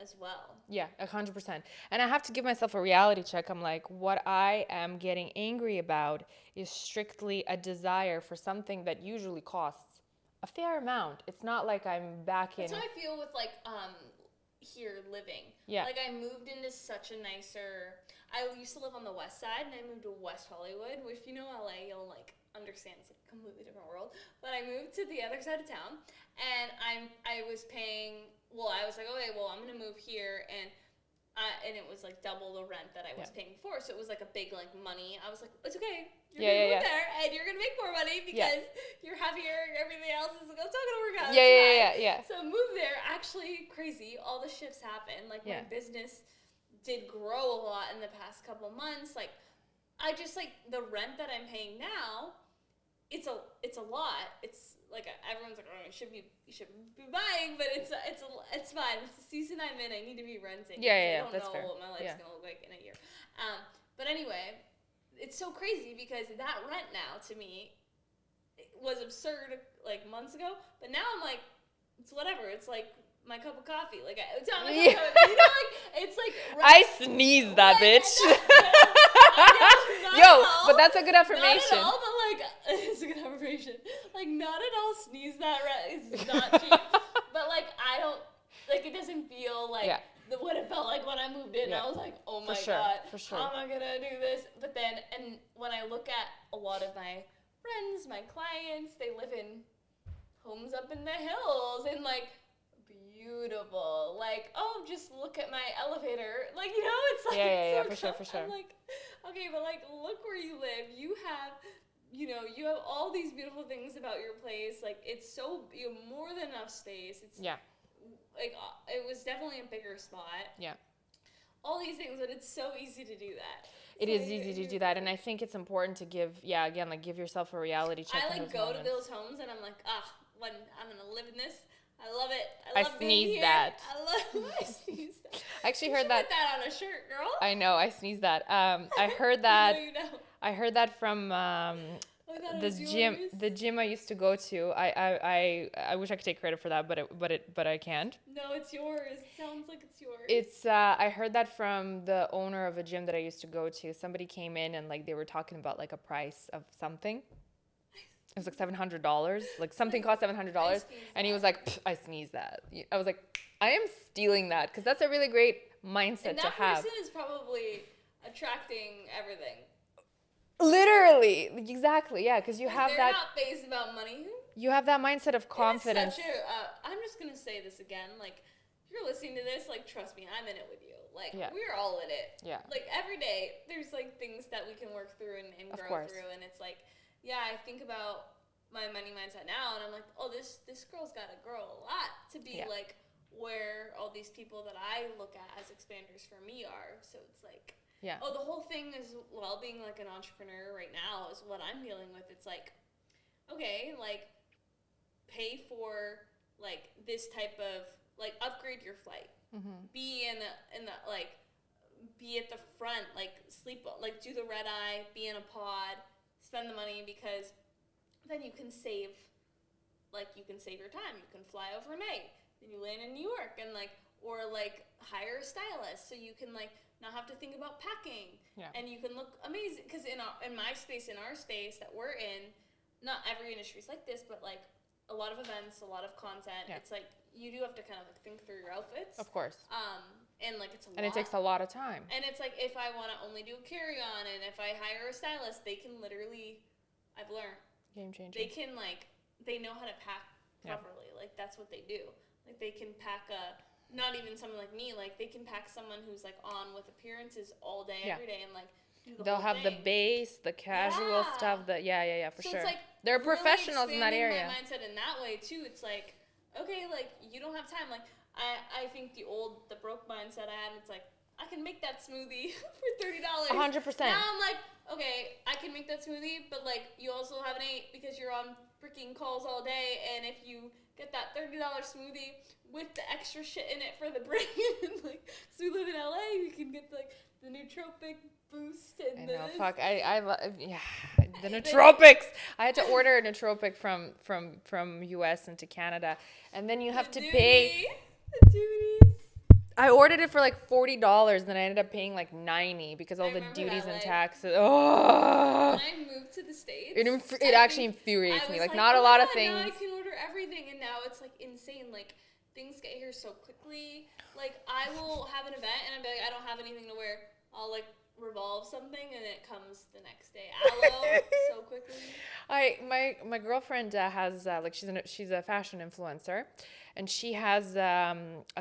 as well. 100%. And I have to give myself a reality check. I'm like, what I am getting angry about is strictly a desire for something that usually costs a fair amount. It's not like I'm back in. That's how I feel with like here living. Like, I moved into such a nicer, I used to live on the west side, and I moved to West Hollywood, which, if you know LA, you'll like understand it's a completely different world. But I moved to the other side of town, and I was paying, I was like, okay, well, I'm gonna move here, and it was like double the rent that I was paying before, so it was like a big like money. I was like, it's okay, you're gonna move there, and you're gonna make more money because you're happier. Everything else is like, it's not gonna work out. So move there. Actually, crazy. All the shifts happened. Like, my business did grow a lot in the past couple months. Like, I just like the rent that I'm paying now. It's a lot. It's like, everyone's like, oh, you should be buying, but it's fine. It's the season I'm in. I need to be renting. I don't know what my life's gonna look like in a year. But anyway, it's so crazy because that rent now to me was absurd like months ago, but now I'm like, it's whatever. It's like my cup of coffee. Like it's not my cup of coffee. You know, like it's like I sneeze that bitch. Yo, but that's a good affirmation. Not at all, but like it's a good affirmation. Like not at all sneeze that it's not cheap. But like I don't like it doesn't feel like what it felt like when I moved in. I was like, oh my god, how am I gonna do this? But then and when I look at a lot of my friends, my clients, they live in homes up in the hills and like beautiful. Like, oh, just look at my elevator. Like, you know, it's like for sure. I'm like, okay, but like look where you live. You have you have all these beautiful things about your place. Like it's so you have more than enough space. It's like it was definitely a bigger spot. Yeah. All these things, but it's so easy to do that. It is easy to do that, and I think it's important to give yourself a reality check. I like go to those homes, and I'm like, when I'm gonna live in this. I love it. I love being here. I sneeze that. I actually heard that. Put that on a shirt, girl. I know. I sneezed that. I heard that. You know. I heard that from the gym I used to go to. I wish I could take credit for that, but I can't. No, it's yours. It sounds like it's yours. It's I heard that from the owner of a gym that I used to go to. Somebody came in and like they were talking about like a price of something. It was like $700. Like something cost $700, and he was like, "I sneezed that." I was like, "I am stealing that," because that's a really great mindset to have. And that person is probably attracting everything. Literally, exactly, yeah, because you have they're that. They're not phased about money. You have that mindset of confidence. I'm just gonna say this again. Like, if you're listening to this, like, trust me, I'm in it with you. Like, we're all in it. Yeah. Like every day, there's like things that we can work through and grow through, and it's like. Yeah, I think about my money mindset now, and I'm like, oh, this girl's got to grow a lot to be like where all these people that I look at as expanders for me are. So it's like, oh, the whole thing is, well, being like an entrepreneur right now is what I'm dealing with. It's like, okay, like pay for like this type of like upgrade your flight, be in the like be at the front, like sleep, like do the red eye, be in a pod. Spend the money because then you can save your time. You can fly overnight. Then you land in New York and like, or like hire a stylist so you can like not have to think about packing. Yeah. And you can look amazing because in our space that we're in, not every industry is like this, but like a lot of events, a lot of content. Yeah. It's like you do have to kind of like think through your outfits. Of course. And like it's a lot. And it takes a lot of time. And it's like if I want to only do a carry-on and if I hire a stylist, they can literally, I've learned. Game changer. They can like, they know how to pack properly. Yeah. Like that's what they do. Like they can pack not even someone like me, like they can pack someone who's like on with appearances all day, every day and like do the They'll whole have thing. the base, the casual stuff, for so sure. It's like they're really professionals in that area. My mindset in that way too. It's like, okay, like you don't have time. Like I think the broke mindset I had, it's like, I can make that smoothie for $30. 100%. Now I'm like, okay, I can make that smoothie, but like you also haven't ate because you're on freaking calls all day, and if you get that $30 smoothie with the extra shit in it for the brain, like, so we live in LA, you can get like the nootropic boost and the nootropics. I had to order a nootropic from US into Canada, and then you have to pay. The duties. I ordered it for like $40, then I ended up paying like $90 because all the duties and taxes. Oh. When I moved to the States, it actually infuriates me. Like not a lot of things. Now I can order everything, and now it's like insane. Like things get here so quickly. Like I will have an event, and I'm like, I don't have anything to wear. I'll like revolve something, and it comes the next day. Aloe so quickly. My girlfriend has like she's a fashion influencer. And she has a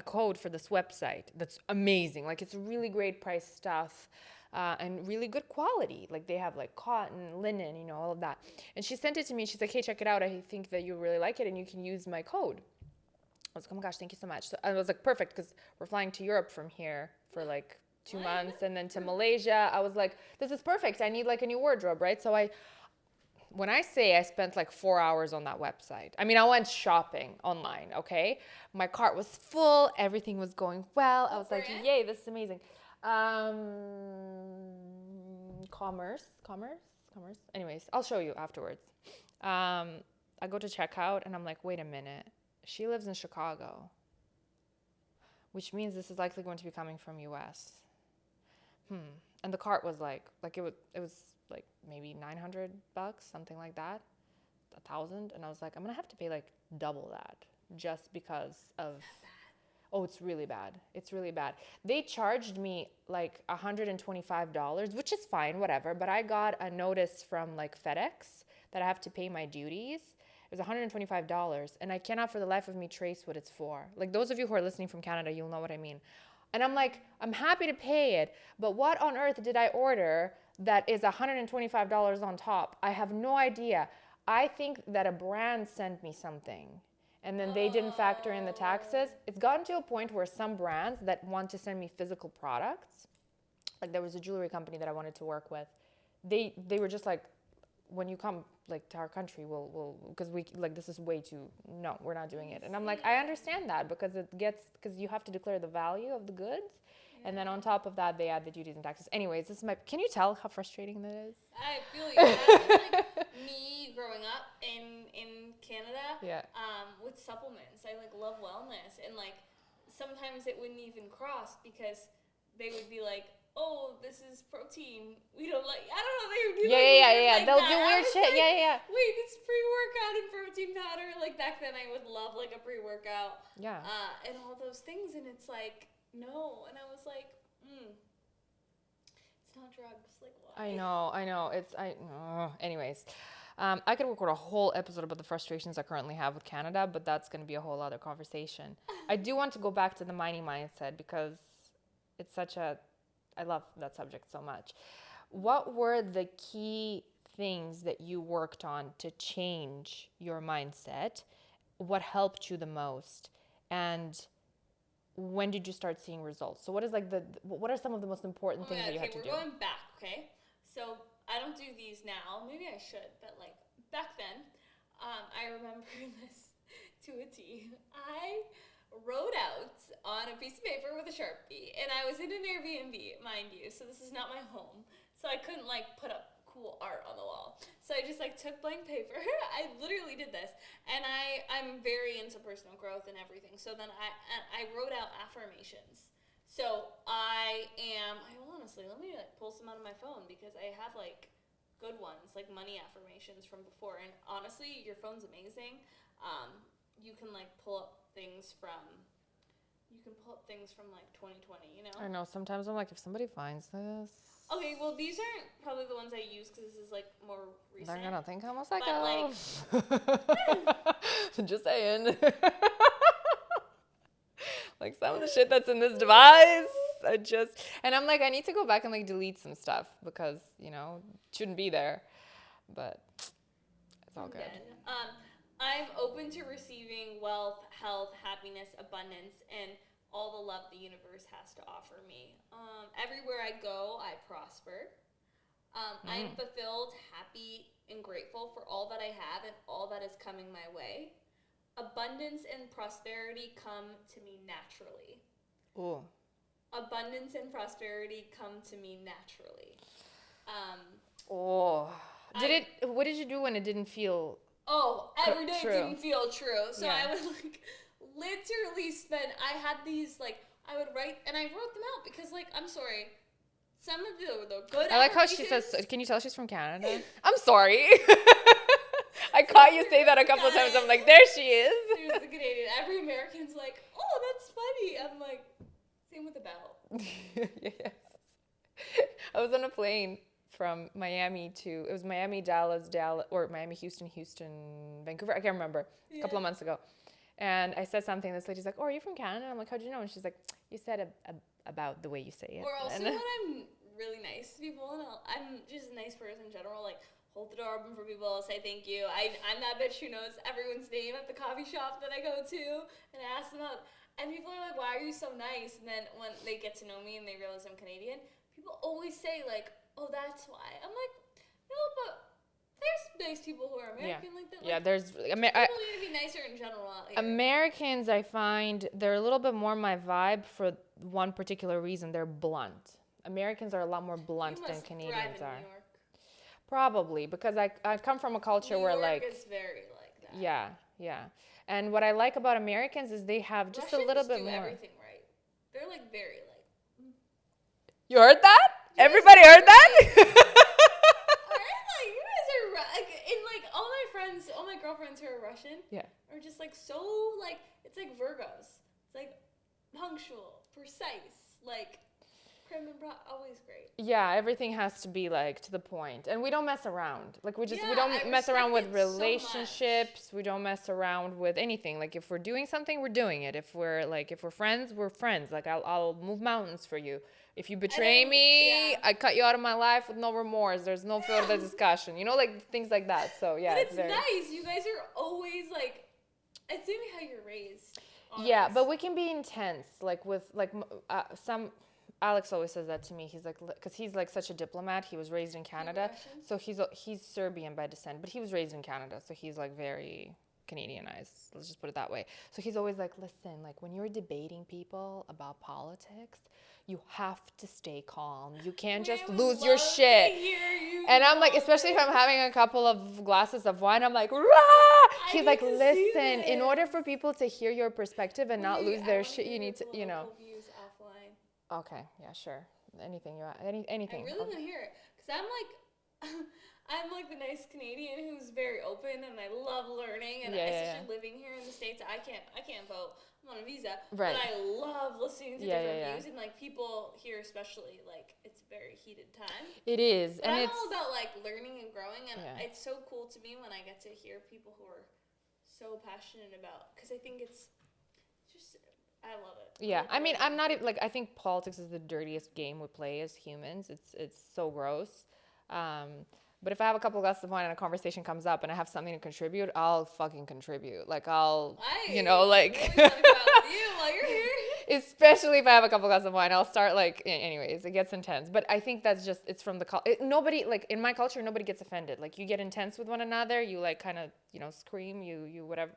code for this website that's amazing. Like it's really great price stuff and really good quality. Like they have like cotton, linen, all of that. And she sent it to me. She's like, hey, check it out. I think that you really like it and you can use my code. I was like, oh my gosh, thank you so much. So I was like, perfect, because we're flying to Europe from here for like 2 months and then to Malaysia. I was like, this is perfect. I need like a new wardrobe, right? So when I say I spent like 4 hours on that website, I mean, I went shopping online, okay? My cart was full. Everything was going well. I was like, yay, this is amazing. commerce. Anyways, I'll show you afterwards. I go to checkout and I'm like, wait a minute. She lives in Chicago, which means this is likely going to be coming from US. And the cart was like it was like maybe $900, something like that, 1,000. And I was like, I'm gonna have to pay like double that just because of. Oh, it's really bad. It's really bad. They charged me like $125, which is fine, whatever. But I got a notice from like FedEx that I have to pay my duties. It was $125, and I cannot for the life of me trace what it's for. Like, those of you who are listening from Canada, you'll know what I mean. And I'm like, I'm happy to pay it, but what on earth did I order that is $125 on top? I have no idea. I think that a brand sent me something, and then they didn't factor in the taxes. It's gotten to a point where some brands that want to send me physical products, like there was a jewelry company that I wanted to work with, they were just like, when you come like to our country, we'll because we like this is way too, no, we're not doing it. And I'm like, I understand that because you have to declare the value of the goods. And then on top of that, they add the duties and taxes. Anyways, can you tell how frustrating that is? I feel you. That was like me growing up in Canada. Yeah. With supplements. I like love wellness. And like sometimes it wouldn't even cross because they would be like, oh, this is protein. We don't like, I don't know. They would be yeah. Like They'll that. do weird shit. Like, Yeah. Wait, it's pre-workout and protein powder. Like back then I would love like a pre-workout. Yeah. And all those things. And it's like, no. And I was like, it's not drugs. Like, why? I know. Anyways, I could record a whole episode about the frustrations I currently have with Canada, but that's going to be a whole other conversation. I do want to go back to the mining mindset because it's I love that subject so much. What were the key things that you worked on to change your mindset? What helped you the most? And when did you start seeing results? So what is what are some of the most important things that you had to do? We're going back, okay? So I don't do these now. Maybe I should, but like back then, I remember this to a T. I wrote out on a piece of paper with a Sharpie, and I was in an Airbnb, mind you, so this is not my home. So I couldn't like put up cool art on the wall. So I just like took blank paper. I literally did this, and I'm very into personal growth and everything. So then I wrote out affirmations. So honestly, let me like pull some out of my phone because I have like good ones, like money affirmations from before. And honestly, your phone's amazing. You can like pull up things from like 2020, you know? I know, sometimes I'm like, if somebody finds this. Okay, well, these aren't probably the ones I use because this is like more recent. They're gonna think I'm a psycho. But like, just saying. Like some of the shit that's in this device, and I'm like, I need to go back and like delete some stuff because, it shouldn't be there. But it's all good. I'm open to receiving wealth, health, happiness, abundance, and all the love the universe has to offer me. Everywhere I go, I prosper. I am fulfilled, happy, and grateful for all that I have and all that is coming my way. Abundance and prosperity come to me naturally. Ooh. Abundance and prosperity come to me naturally. What did you do when it didn't feel every day true? Didn't feel true. So Yeah. I would like literally I had these like, I would write, and I wrote them out because like, I'm sorry, some of the good I like how she says, can you tell she's from Canada? I'm sorry. I caught you say that a couple of times. I'm like, there she is. She was a Canadian. Every American's like, oh, that's funny. I'm like, same with the bell. Yes. I was on a plane from Miami Dallas, or Miami, Houston, Vancouver. I can't remember. A couple of months ago. And I said something. This lady's like, oh, are you from Canada? I'm like, how'd you know? And she's like, you said about the way you say it. Or also when I'm really nice to people, and I'm just a nice person in general, like, hold the door open for people, say thank you. I'm that bitch who knows everyone's name at the coffee shop that I go to, and I ask them out. And people are like, why are you so nice? And then when they get to know me and they realize I'm Canadian, people always say like, oh, that's why. I'm like, no, but there's nice people who are American like that. Like, yeah, there's... people need to be nicer in general out here. Americans, I find, they're a little bit more my vibe for one particular reason. They're blunt. Americans are a lot more blunt than Canadians are. New York. Probably, because I come from a culture where like... New York is very like that. Yeah, yeah. And what I like about Americans is they have just Russians a little bit do more... everything right. They're like very like... You heard that? Everybody heard that? You guys are all my friends, all my girlfriends who are Russian, are just like so like it's like Virgos. It's like punctual, precise, like prim and always great. Yeah, everything has to be like to the point, and we don't mess around. Like we don't mess around with relationships. So we don't mess around with anything. Like if we're doing something, we're doing it. If we're friends, we're friends. Like I'll move mountains for you. If you betray me, I cut you out of my life with no remorse. There's no further discussion. You know, like things like that. So yeah, but it's nice. You guys are always like, it's maybe how you're raised. Honest. Yeah, but we can be intense. Like with some. Alex always says that to me. He's like, because he's like such a diplomat. He was raised in Canada, so he's Serbian by descent, but he was raised in Canada, so he's like very Canadianized. Let's just put it that way. So he's always like, listen, like when you're debating people about politics, you have to stay calm. You can't just lose your shit. And I'm like, especially if I'm having a couple of glasses of wine, I'm like, rah! He's like, listen, in order for people to hear your perspective and not lose their shit, you need to, you know. Okay, yeah, sure. Anything you want, anything. I really want to hear it, because I'm like the nice Canadian who's very open, and I love learning, and especially living here in the States, I can't vote. I'm on a visa, but I love listening to different views, and like people here especially, like it's a very heated time. It is, but I'm all about like learning and growing, and it's so cool to me when I get to hear people who are so passionate about, because I think it's just... I love it. Yeah, I mean, I'm not like, I think politics is the dirtiest game we play as humans. It's so gross. But if I have a couple of glasses of wine and a conversation comes up and I have something to contribute, I'll fucking contribute. Like you know, like. Really talk about you while you're here. Especially if I have a couple of glasses of wine, I'll start like. Anyways, it gets intense. But I think that's just it's from the nobody like in my culture nobody gets offended. Like you get intense with one another. You like kind of scream. You whatever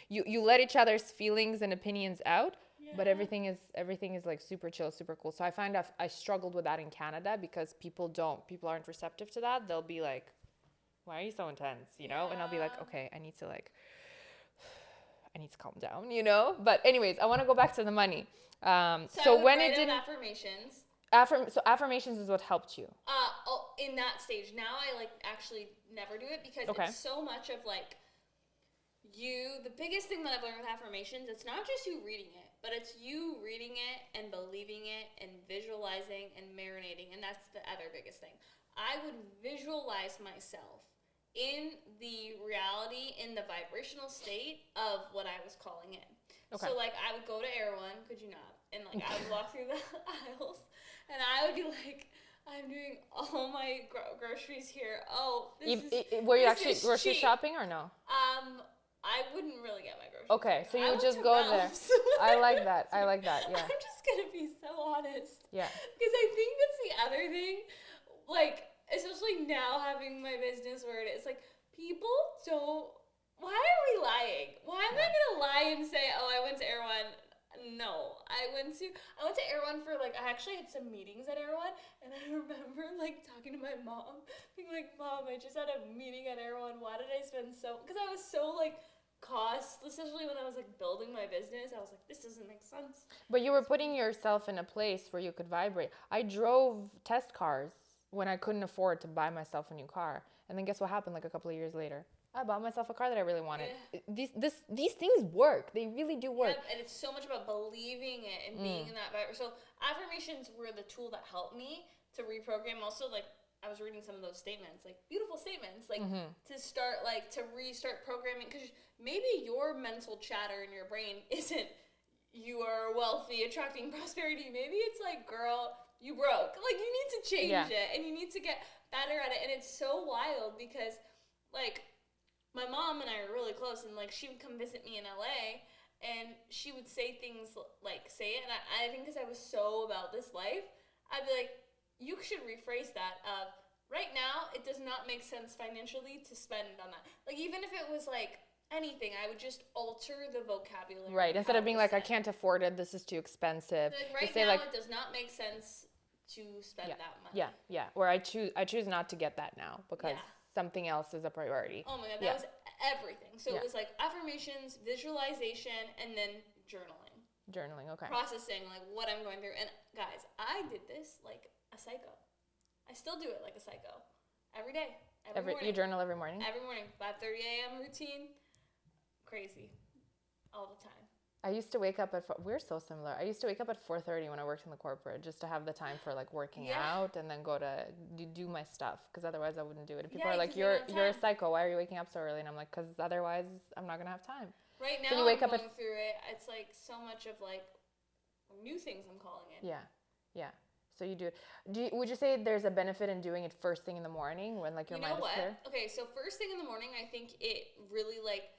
you let each other's feelings and opinions out. Yeah. But everything is like super chill, super cool. So I find I struggled with that in Canada because people aren't receptive to that. They'll be like, why are you so intense? And I'll be like, okay, I need to calm down, But anyways, I want to go back to the money. So when it didn't affirmations. So affirmations is what helped you. In that stage. Now I actually never do it because it's so much of the biggest thing that I've learned with affirmations, it's not just you reading it, but it's you reading it and believing it and visualizing and marinating, and that's the other biggest thing. I would visualize myself in the reality, in the vibrational state of what I was calling in. Okay. So I would go to Erewhon, could you not? And I would walk through the aisles, and I would be like, I'm doing all my groceries here. Oh, were you actually grocery shopping or no? I wouldn't really get my groceries. Okay, so you would just go there. I like that. Yeah. I'm just gonna be so honest. Yeah. Because I think that's the other thing, especially now having my business where it is, people don't. Why are we lying? Why am I gonna lie and say, oh, I went to Erewhon? No, I went to Erewhon for I actually had some meetings at Erewhon, and I remember talking to my mom, being like, Mom, I just had a meeting at Erewhon. Why did I spend because I was so cost, especially when I was building my business, I was like, this doesn't make sense. But you were putting yourself in a place where you could vibrate. I drove test cars when I couldn't afford to buy myself a new car, and then guess what happened? A couple of years later, I bought myself a car that I really wanted. Yeah. These things work. They really do work. Yeah, and it's so much about believing it and being in that vibe. So affirmations were the tool that helped me to reprogram. Also, I was reading some of those statements, beautiful statements, to start, to restart programming. Because maybe your mental chatter in your brain isn't you are wealthy, attracting prosperity. Maybe it's girl, you broke. You need to change it, and you need to get better at it. And it's so wild because, my mom and I are really close, and she would come visit me in LA, and she would say things say it, and I think because I was so about this life, I'd be like, you should rephrase that of, right now, it does not make sense financially to spend on that. Even if it was anything, I would just alter the vocabulary. Right, instead of being I can't afford it, this is too expensive. Right now, it does not make sense to spend that money. Yeah. Or I choose not to get that now because something else is a priority. Oh my God, that was everything. So it was like affirmations, visualization, and then journaling. Journaling, okay. Processing, like, what I'm going through. And guys, I did this like a psycho. I still do it like a psycho. Every day. Every morning. You journal every morning? Every morning. 5:30 a.m. routine. Crazy. All the time. I used to wake up we're so similar. I used to wake up at 4:30 when I worked in the corporate just to have the time for like working out and then go to do my stuff because otherwise I wouldn't do it. And people are like, you're a psycho. Why are you waking up so early? And I'm like, because otherwise I'm not going to have time. Right now I'm going through it. It's like so much of like new things I'm calling it. Yeah. So you do it. Would you say there's a benefit in doing it first thing in the morning when like your mind is clear? Okay, so first thing in the morning, I think it really like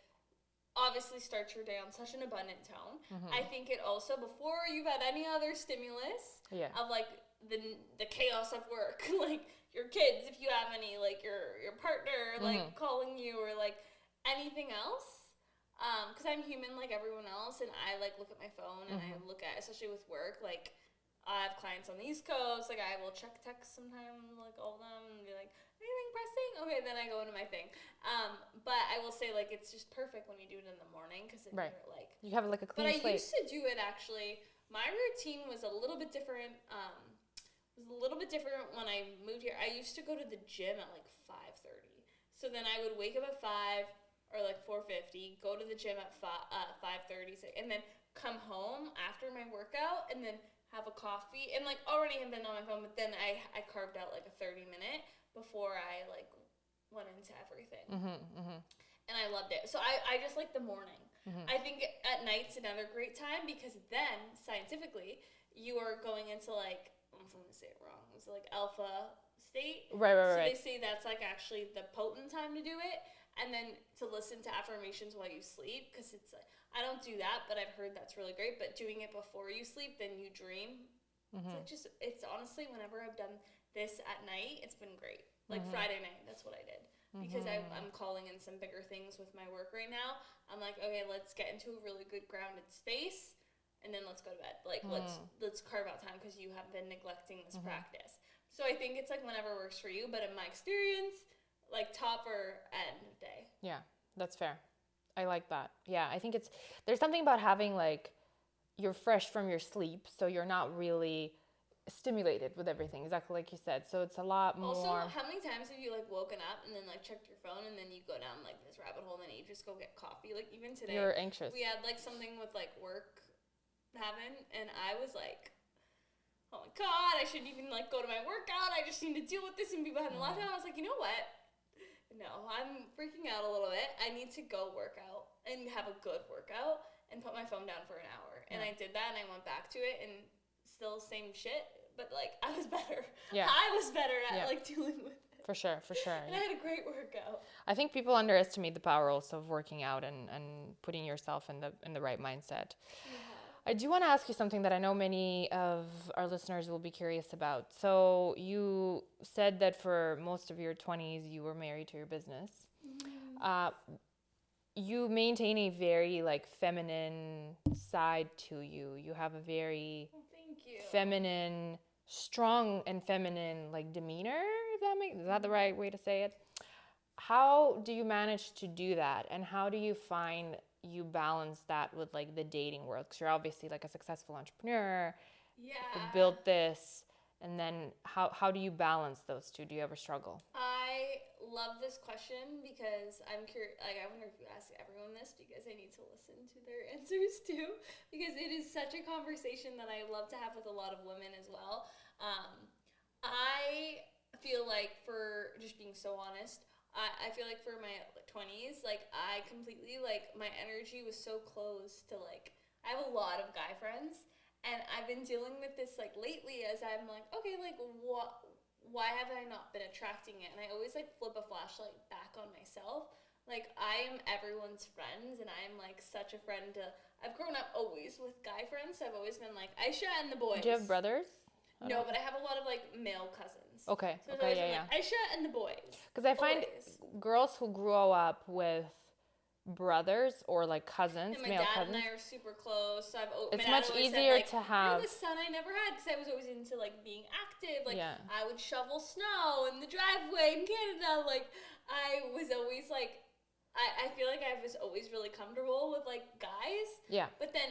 obviously starts your day on such an abundant tone. I think it also, before you've had any other stimulus of like the chaos of work, like your kids, if you have any, like your partner like calling you or like anything else. Because I'm human like everyone else, and I like look at my phone and I look at, especially with work, like I have clients on the East Coast, like I will check texts sometimes, like all of them, and be like, anything pressing? Okay, then I go into my thing. But I will say, like, it's just perfect when you do it in the morning, because you're like, you have like a clean slate. But I used to do it actually. My routine was a little bit different. When I moved here. I used to go to the gym at like 5:30. So then I would wake up at 5 or like 4:50, go to the gym at 5:30, and then come home after my workout and then have a coffee and like already have been on my phone, but then I carved out like a 30-minute before I like went into everything. And I loved it. So I just like the morning. I think at night's another great time because then scientifically you are going into like, I'm going to say it wrong, it's like alpha state. Right. So they say that's like actually the potent time to do it. And then to listen to affirmations while you sleep, because it's like, I don't do that, but I've heard that's really great. But doing it before you sleep, then you dream. It's like it's honestly, whenever I've done this at night, it's been great. Like Friday night, that's what I did. Because I'm calling in some bigger things with my work right now. I'm like, okay, let's get into a really good grounded space, and then let's go to bed. Like, let's carve out time because you have been neglecting this practice. So I think it's like whenever works for you, but in my experience, like top or end of day. Yeah, that's fair. I like that. Yeah, I think there's something about having like, you're fresh from your sleep, so you're not really stimulated with everything, exactly like you said. So it's a lot more. Also, how many times have you like woken up and then like checked your phone and then you go down like this rabbit hole and then you just go get coffee? Like even today, you're anxious. We had like something with like work happen, and I was like, oh my God, I shouldn't even like go to my workout. I just need to deal with this and be behind the laptop. I was like, you know what? No, I'm freaking out a little bit. I need to go work out and have a good workout and put my phone down for an hour. And I did that and I went back to it and still same shit, but like I was better. Yeah. I was better at like dealing with it. For sure. And I had a great workout. I think people underestimate the power also of working out and putting yourself in the right mindset. Yeah. I do want to ask you something that I know many of our listeners will be curious about. So you said that for most of your 20s, you were married to your business. You maintain a very like feminine side to you. You have a very feminine, strong and feminine like demeanor. Is that the right way to say it? How do you manage to do that? And how do you find you balance that with like the dating world? Because you're obviously like a successful entrepreneur. Yeah. You built this, and then how do you balance those two? Do you ever struggle? I love this question because I'm curious. Like I wonder if you ask everyone this because I need to listen to their answers too. Because it is such a conversation that I love to have with a lot of women as well. I feel like, for just being so honest, I feel like for my 20s, like I completely, like my energy was so close to like, I have a lot of guy friends, and I've been dealing with this like lately as I'm like, okay, like why have I not been attracting it? And I always like flip a flashlight back on myself. Like I am everyone's friends, and I am like such a friend to, I've grown up always with guy friends, so I've always been like Ayesha and the boys. Do you have brothers? No, but I have a lot of like male cousins. Okay. So okay. Yeah. Like Ayesha and the boys. Because I find girls who grow up with brothers or like cousins, and male dad cousins. and I are super close, so It's much easier to have. You're the son I never had, because I was always into like being active. Like yeah. I would shovel snow in the driveway in Canada. Like I was always like, I feel like I was always really comfortable with like guys. Yeah. But then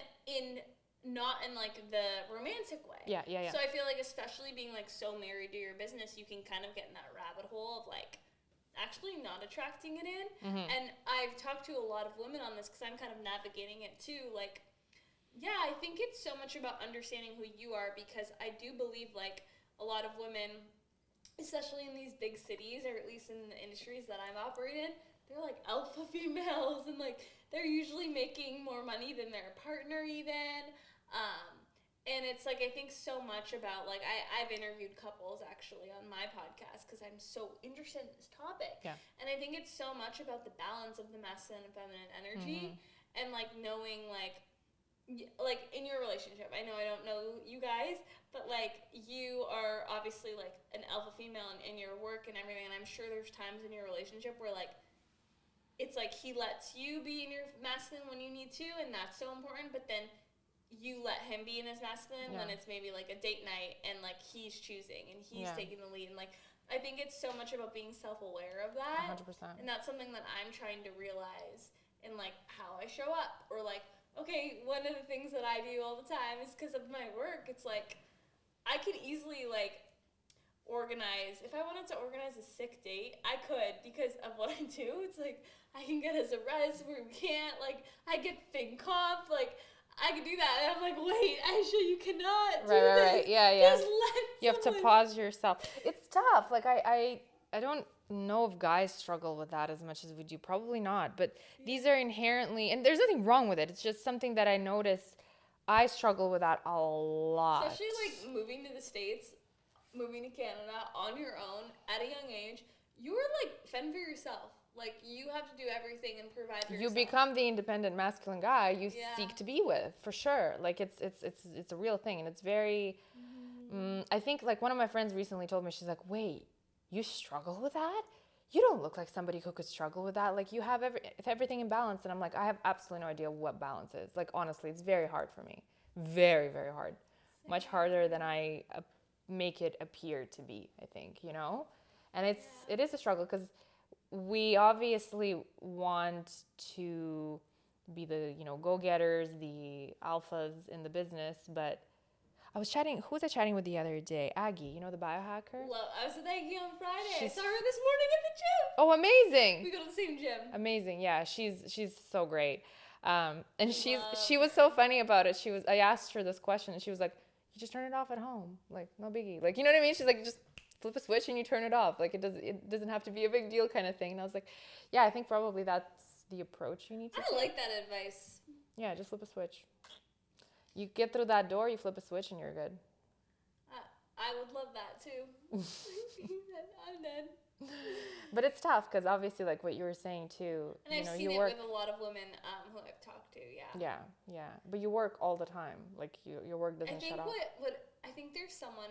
not in like the romantic way. Yeah. So I feel like, especially being like so married to your business, you can kind of get in that rabbit hole of like actually not attracting it in. And I've talked to a lot of women on this because I'm kind of navigating it too. Like, yeah, I think it's so much about understanding who you are, because I do believe like a lot of women, especially in these big cities, or at least in the industries that I'm operating in, they're like alpha females, and like they're usually making more money than their partner even. And it's like, I think so much about, like, I've interviewed couples actually on my podcast because I'm so interested in this topic. Yeah. And I think it's so much about the balance of the masculine and feminine energy, and like knowing like in your relationship, I know I don't know you guys, but like you are obviously like an alpha female in your work and everything, and I'm sure there's times in your relationship where like it's like he lets you be in your masculine when you need to, and that's so important, but then you let him be in his masculine when it's maybe like a date night and like he's choosing and he's taking the lead. And like I think it's so much about being self-aware of that. 100%. And that's something that I'm trying to realize in like how I show up, or like, okay, one of the things that I do all the time is because of my work, it's like I could easily like organize, if I wanted to organize a sick date, I could, because of what I do. It's like I can get us a res where we can't, like I get FinComp, like I can do that. And I'm like, wait, Ayesha, you cannot do this. Right. Yeah. Just let you have to pause yourself. It's tough. Like I don't know if guys struggle with that as much as we do. Probably not. But these are inherently, and there's nothing wrong with it. It's just something that I notice I struggle with that a lot. Especially like moving to the States, moving to Canada on your own at a young age. You're like fend for yourself. Like, you have to do everything and provide for yourself. You become the independent masculine guy you seek to be with, for sure. Like, it's a real thing, and it's very, I think, like, one of my friends recently told me, she's like, wait, you struggle with that? You don't look like somebody who could struggle with that. Like, you have everything in balance. And I'm like, I have absolutely no idea what balance is. Like, honestly, it's very hard for me. Very, very hard. Much harder than I make it appear to be, I think, you know? And it is a struggle, because we obviously want to be the, go-getters, the alphas in the business, but who was I chatting with the other day? Aggie, the biohacker? I was with Aggie on Friday. I saw her this morning at the gym. Oh, amazing. We go to the same gym. Amazing. Yeah, she's so great. And she was so funny about it. I asked her this question, and she was like, you just turn it off at home. Like, no biggie. Like, you know what I mean? She's like, just flip a switch and you turn it off. Like, it doesn't have to be a big deal kind of thing. And I was like, yeah, I think probably that's the approach you need to take. Like that advice. Yeah, just flip a switch. You get through that door, you flip a switch, and you're good. I would love that too. I'm dead. But it's tough, because obviously, like what you were saying too, and I've seen it with a lot of women who I've talked to. Yeah. But you work all the time. Like your work doesn't shut off. I think there's someone.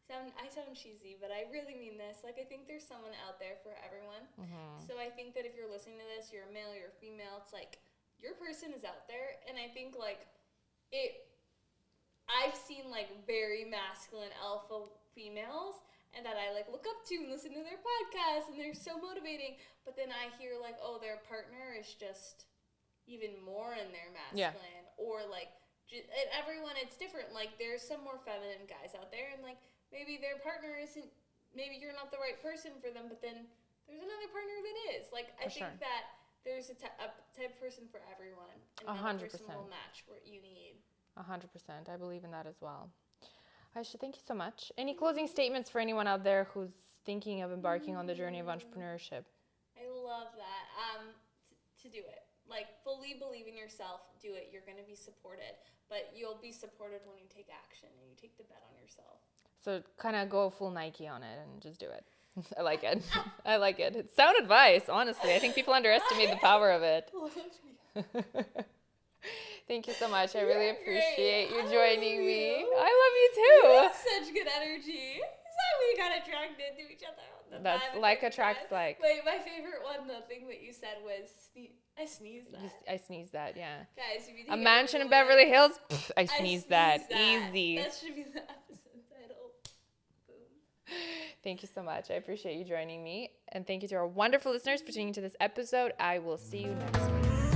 I sound cheesy, but I really mean this. Like, I think there's someone out there for everyone. So I think that if you're listening to this, you're a male, you're a female, it's like your person is out there. And I think like I've seen like very masculine alpha females, and that I like look up to and listen to their podcasts, and they're so motivating. But then I hear like, oh, their partner is just even more in their masculine, or like and everyone, it's different. Like, there's some more feminine guys out there, and like maybe their partner isn't, maybe you're not the right person for them, but then there's another partner that is. Like, I think that there's a type of person for everyone, and 100% person will match what you need. 100%. I believe in that as well. Ayesha, thank you so much. Any closing statements for anyone out there who's thinking of embarking on the journey of entrepreneurship? I love that. To do it. Like, fully believe in yourself. Do it. You're going to be supported. But you'll be supported when you take action and you take the bet on yourself. So kind of go full Nike on it and just do it. I like it. I like it. It's sound advice, honestly. I think people underestimate the power of it. Thank you so much. I really appreciate you joining me. I love you too. You have such good energy. Is that what you got attracted to each other. That's like attracts like. Wait, my favorite one, the thing that you said was, I sneezed that. I sneezed that, yeah. Guys, if you think a mansion in Beverly Hills, I sneezed that. that. Easy. That should be the episode title. Boom. Thank you so much. I appreciate you joining me. And thank you to our wonderful listeners for tuning into this episode. I will see you next week.